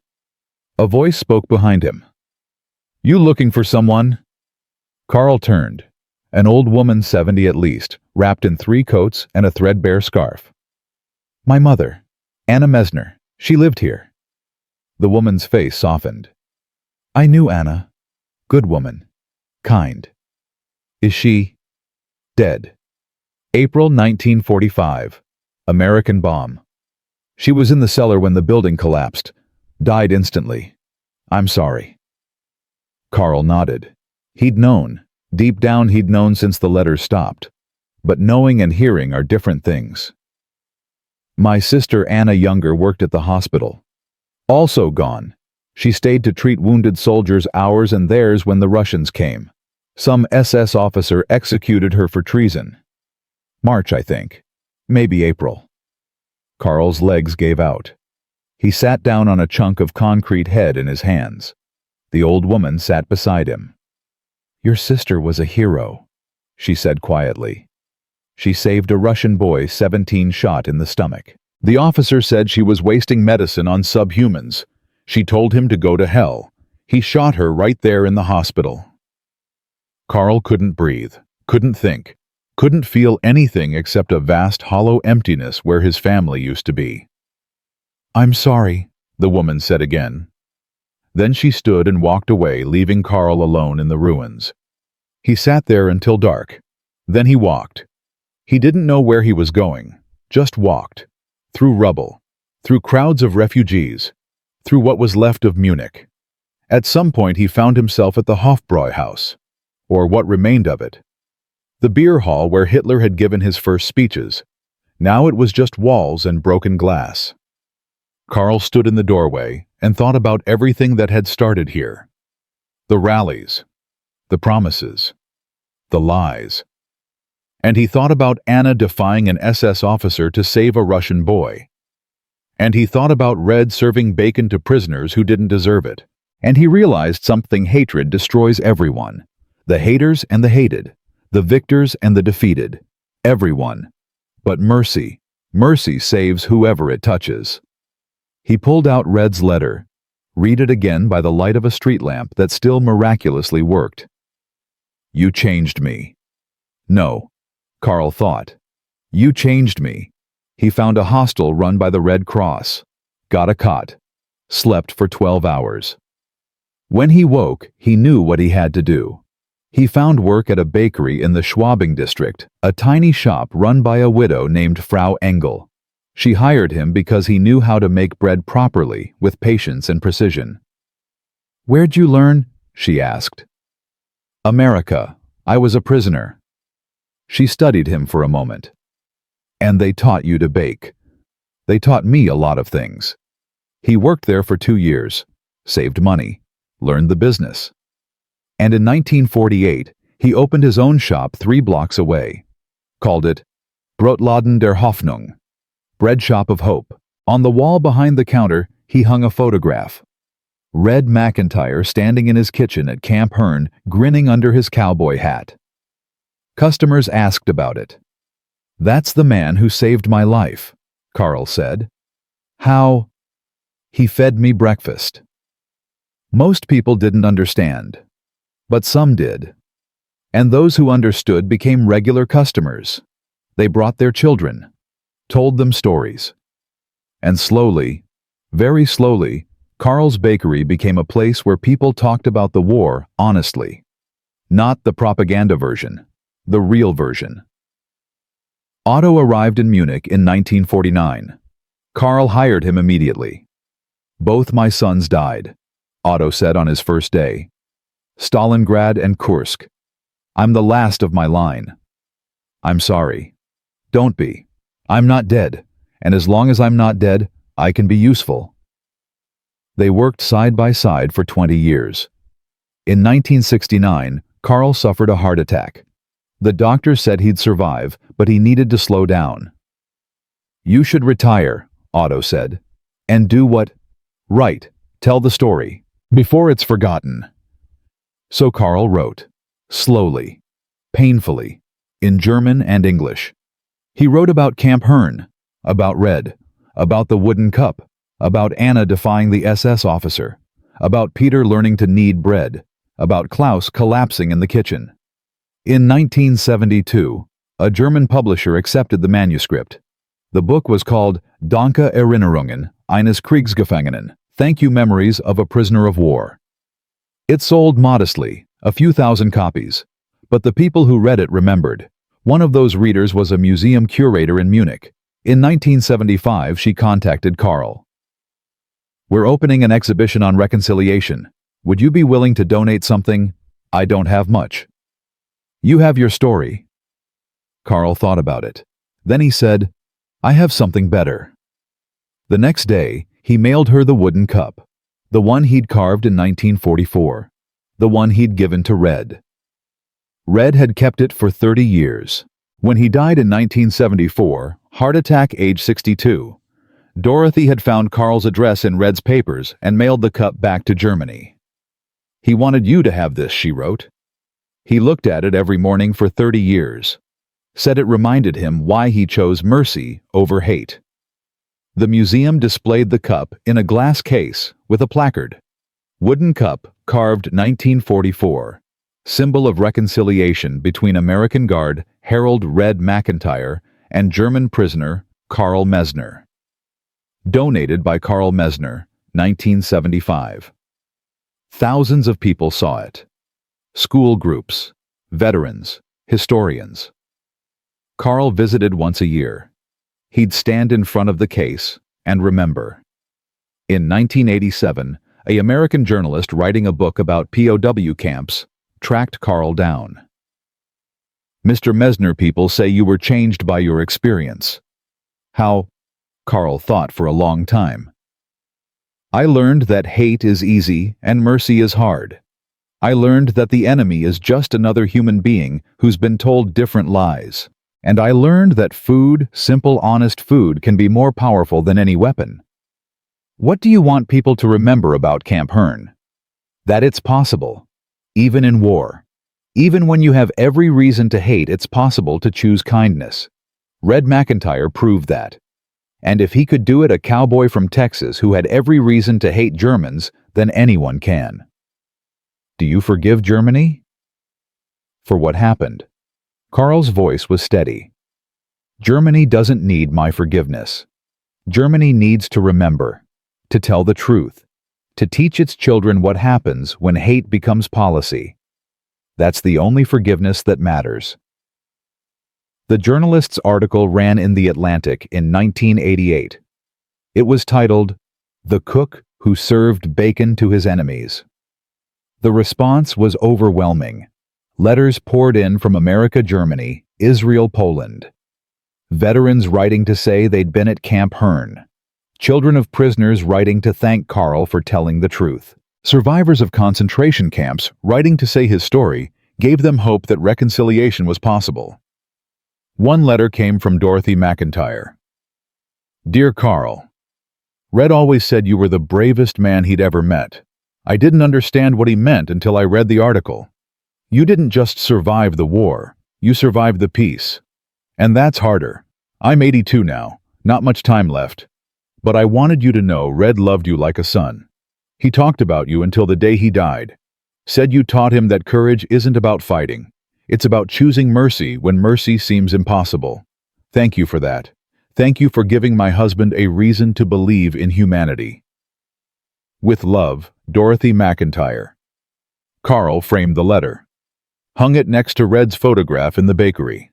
Speaker 1: A voice spoke behind him. "You looking for someone?" Carl turned. An old woman, 70 at least, wrapped in 3 coats and a threadbare scarf. "My mother, Anna Mesner. She lived here." The woman's face softened. "I knew Anna. Good woman. Kind." "Is she dead?" April 1945. American bomb. "She was in the cellar when the building collapsed. Died instantly. I'm sorry." Carl nodded. He'd known. Deep down he'd known since the letters stopped. But knowing and hearing are different things. "My sister Anna Younger worked at the hospital. Also gone. She stayed to treat wounded soldiers, ours and theirs, when the Russians came. Some SS officer executed her for treason. March, I think. Maybe April." Carl's legs gave out. He sat down on a chunk of concrete, head in his hands. The old woman sat beside him. "Your sister was a hero," she said quietly. She saved a Russian boy 17 shot in the stomach. The officer said she was wasting medicine on subhumans. She told him to go to hell. He shot her right there in the hospital. Carl couldn't breathe, couldn't think, couldn't feel anything except a vast hollow emptiness where his family used to be. "I'm sorry," the woman said again. Then she stood and walked away, leaving Carl alone in the ruins. He sat there until dark. Then he walked. He didn't know where he was going, just walked. Through rubble, through crowds of refugees, through what was left of Munich. At some point he found himself at the Hofbräuhaus, or what remained of it. The beer hall where Hitler had given his first speeches. Now it was just walls and broken glass. Carl stood in the doorway and thought about everything that had started here. The rallies, the promises, the lies. And he thought about Anna defying an SS officer to save a Russian boy. And he thought about Red serving bacon to prisoners who didn't deserve it. And he realized something: hatred destroys everyone. The haters and the hated, the victors and the defeated, everyone. But mercy saves whoever it touches. He pulled out Red's letter, read it again by the light of a street lamp that still miraculously worked. "You changed me." No, Carl thought. You changed me. He found a hostel run by the Red Cross, got a cot, slept for 12 hours. When he woke, he knew what he had to do. He found work at a bakery in the Schwabing district, a tiny shop run by a widow named Frau Engel. She hired him because he knew how to make bread properly, with patience and precision. "Where'd you learn?" she asked. "America. I was a prisoner." She studied him for a moment. "And they taught you to bake." "They taught me a lot of things." He worked there for 2 years, saved money, learned the business. And in 1948, he opened his own shop 3 blocks away. Called it Brotladen der Hoffnung, Bread Shop of Hope. On the wall behind the counter, he hung a photograph. Red McIntyre standing in his kitchen at Camp Hearn, grinning under his cowboy hat. Customers asked about it. "That's the man who saved my life," Carl said. "How?" "He fed me breakfast." Most people didn't understand, but some did. And those who understood became regular customers. They brought their children, told them stories. And slowly, very slowly, Carl's Bakery became a place where people talked about the war honestly. Not the propaganda version, the real version. Otto arrived in Munich in 1949. Carl hired him immediately. "Both my sons died," Otto said on his first day. "Stalingrad and Kursk. I'm the last of my line." "I'm sorry." "Don't be. I'm not dead, and as long as I'm not dead, I can be useful." They worked side by side for 20 years. In 1969, Carl suffered a heart attack. The doctor said he'd survive, but he needed to slow down. "You should retire," Otto said, "and do what? Write, tell the story, before it's forgotten." So Carl wrote, slowly, painfully, in German and English. He wrote about Camp Hearn, about Red, about the wooden cup, about Anna defying the SS officer, about Peter learning to knead bread, about Klaus collapsing in the kitchen. In 1972, a German publisher accepted the manuscript. The book was called Danke Erinnerungen eines Kriegsgefangenen, Thank You Memories of a Prisoner of War. It sold modestly, a few thousand copies, but the people who read it remembered. One of those readers was a museum curator in Munich. In 1975, she contacted Carl. "We're opening an exhibition on reconciliation. Would you be willing to donate something? I don't have much." "You have your story." Carl thought about it. Then he said, "I have something better." The next day, he mailed her the wooden cup, the one he'd carved in 1944, the one he'd given to Red. Red had kept it for 30 years. When he died in 1974, heart attack age 62, Dorothy had found Carl's address in Red's papers and mailed the cup back to Germany. "He wanted you to have this," she wrote. "He looked at it every morning for 30 years. said it reminded him why he chose mercy over hate. The museum displayed the cup in a glass case with a placard. Wooden cup, carved 1944, symbol of reconciliation between American guard Harold "Red" McIntyre and German prisoner Carl Mesner. Donated by Carl Mesner, 1975. Thousands of people saw it. School groups, veterans, historians. Carl visited once a year. He'd stand in front of the case and remember. In 1987, an American journalist writing a book about POW camps tracked Carl down. "Mr. Mesner, people say you were changed by your experience." How? Carl thought for a long time. "I learned that hate is easy and mercy is hard. I learned that the enemy is just another human being who's been told different lies. And I learned that food, simple, honest food, can be more powerful than any weapon." What do you want people to remember about Camp Hearn? That it's possible, even in war. Even when you have every reason to hate, it's possible to choose kindness. Red McIntyre proved that. And if he could do it, a cowboy from Texas who had every reason to hate Germans, then anyone can. Do you forgive Germany? For what happened? Carl's voice was steady. Germany doesn't need my forgiveness. Germany needs to remember, to tell the truth, to teach its children what happens when hate becomes policy. That's the only forgiveness that matters. The journalist's article ran in The Atlantic in 1988. It was titled, "The Cook Who Served Bacon to His Enemies." The response was overwhelming. Letters poured in from America, Germany, Israel, Poland. Veterans writing to say they'd been at Camp Hearn. Children of prisoners writing to thank Carl for telling the truth. Survivors of concentration camps writing to say his story gave them hope that reconciliation was possible. One letter came from Dorothy McIntyre. "Dear Carl, Red always said you were the bravest man he'd ever met. I didn't understand what he meant until I read the article. You didn't just survive the war, you survived the peace. And that's harder. I'm 82 now, not much time left. But I wanted you to know Red loved you like a son. He talked about you until the day he died. Said you taught him that courage isn't about fighting. It's about choosing mercy when mercy seems impossible. Thank you for that. Thank you for giving my husband a reason to believe in humanity. With love, Dorothy McIntyre." Carl framed the letter. Hung it next to Red's photograph in the bakery.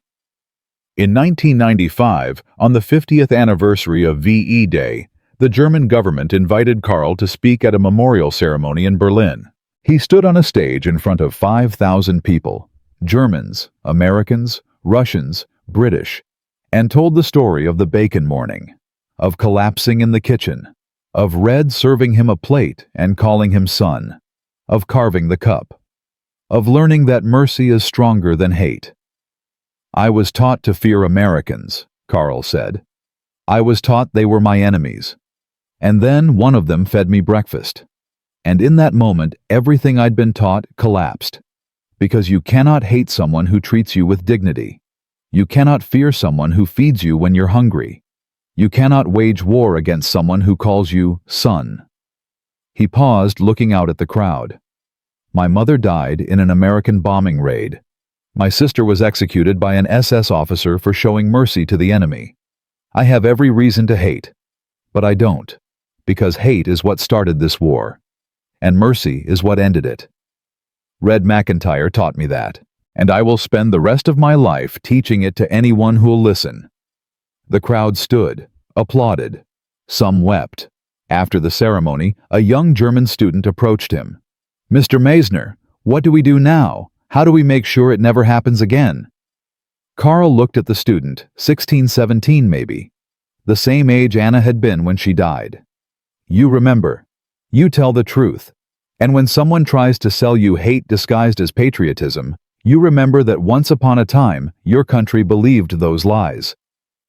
Speaker 1: In 1995, on the 50th anniversary of VE Day, the German government invited Carl to speak at a memorial ceremony in Berlin. He stood on a stage in front of 5,000 people, Germans, Americans, Russians, British, and told the story of the bacon morning, of collapsing in the kitchen, of Red serving him a plate and calling him son, of carving the cup, of learning that mercy is stronger than hate. "I was taught to fear Americans," Carl said. "I was taught they were my enemies. And then one of them fed me breakfast. And in that moment, everything I'd been taught collapsed. Because you cannot hate someone who treats you with dignity. You cannot fear someone who feeds you when you're hungry. You cannot wage war against someone who calls you son." He paused, looking out at the crowd. "My mother died in an American bombing raid. My sister was executed by an SS officer for showing mercy to the enemy. I have every reason to hate, but I don't, because hate is what started this war, and mercy is what ended it. Red McIntyre taught me that, and I will spend the rest of my life teaching it to anyone who'll listen." The crowd stood, applauded. Some wept. After the ceremony, a young German student approached him. "Mr. Mesner, what do we do now? How do we make sure it never happens again?" Carl looked at the student, 16, 17 maybe, the same age Anna had been when she died. "You remember. You tell the truth. And when someone tries to sell you hate disguised as patriotism, you remember that once upon a time, your country believed those lies.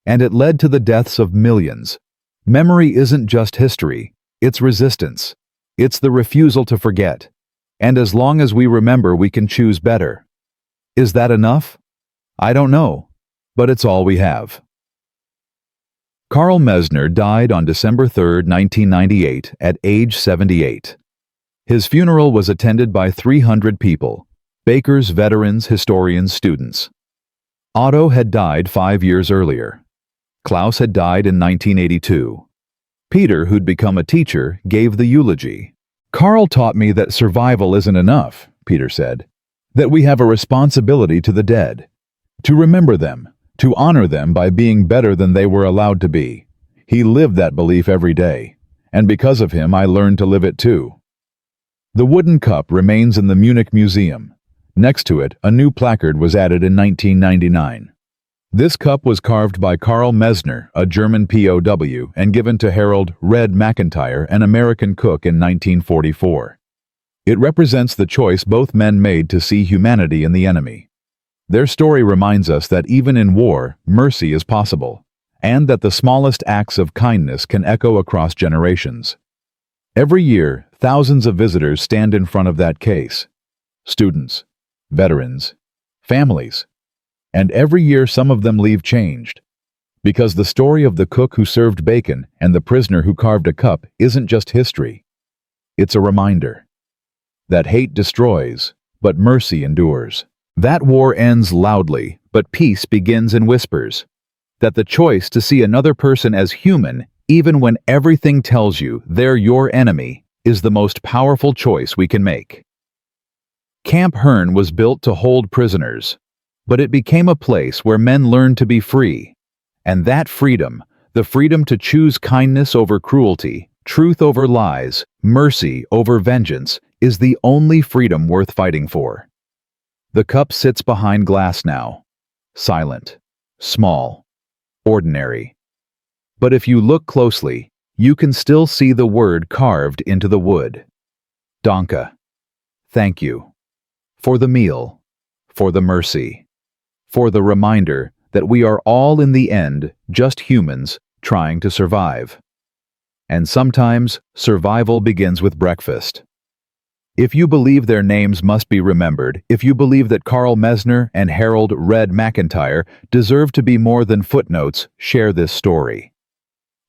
Speaker 1: And it led to the deaths of millions. Memory isn't just history, it's resistance. It's the refusal to forget. And as long as we remember, we can choose better. Is that enough? I don't know. but it's all we have. Carl Mesner died on December 3, 1998, at age 78. His funeral was attended by 300 people: bakers, veterans, historians, students. Otto had died 5 years earlier. Klaus had died in 1982. Peter, who'd become a teacher, gave the eulogy. "Carl taught me that survival isn't enough," Peter said. "That we have a responsibility to the dead. To remember them, to honor them by being better than they were allowed to be. He lived that belief every day, and because of him I learned to live it too." The wooden cup remains in the Munich Museum. Next to it, a new placard was added in 1999. This cup was carved by Carl Mesner, a German POW, and given to Harold "Red" McIntyre, an American cook, in 1944. It represents the choice both men made to see humanity in the enemy. Their story reminds us that even in war, mercy is possible, and that the smallest acts of kindness can echo across generations. Every year, thousands of visitors stand in front of that case. Students, veterans, families. And every year some of them leave changed. Because the story of the cook who served bacon and the prisoner who carved a cup isn't just history. It's a reminder that hate destroys, but mercy endures. That war ends loudly, but peace begins in whispers. That the choice to see another person as human, even when everything tells you they're your enemy, is the most powerful choice we can make. Camp Herne was built to hold prisoners, but it became a place where men learned to be free. And that freedom, the freedom to choose kindness over cruelty, truth over lies, mercy over vengeance, is the only freedom worth fighting for. The cup sits behind glass now, silent, small, ordinary. But if you look closely, you can still see the word carved into the wood. Danke. Thank you. For the meal, for the mercy, for the reminder that we are all in the end just humans trying to survive. And sometimes survival begins with breakfast. If you believe their names must be remembered, if you believe that Carl Mesner and Harold "Red" McIntyre deserve to be more than footnotes, share this story.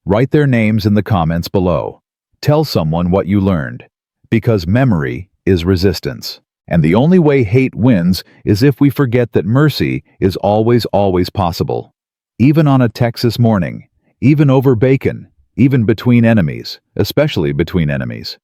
Speaker 1: Write their names in the comments below. Tell someone what you learned, because memory is resistance. And the only way hate wins is if we forget that mercy is always possible. Even on a Texas morning, even over bacon, even between enemies, especially between enemies.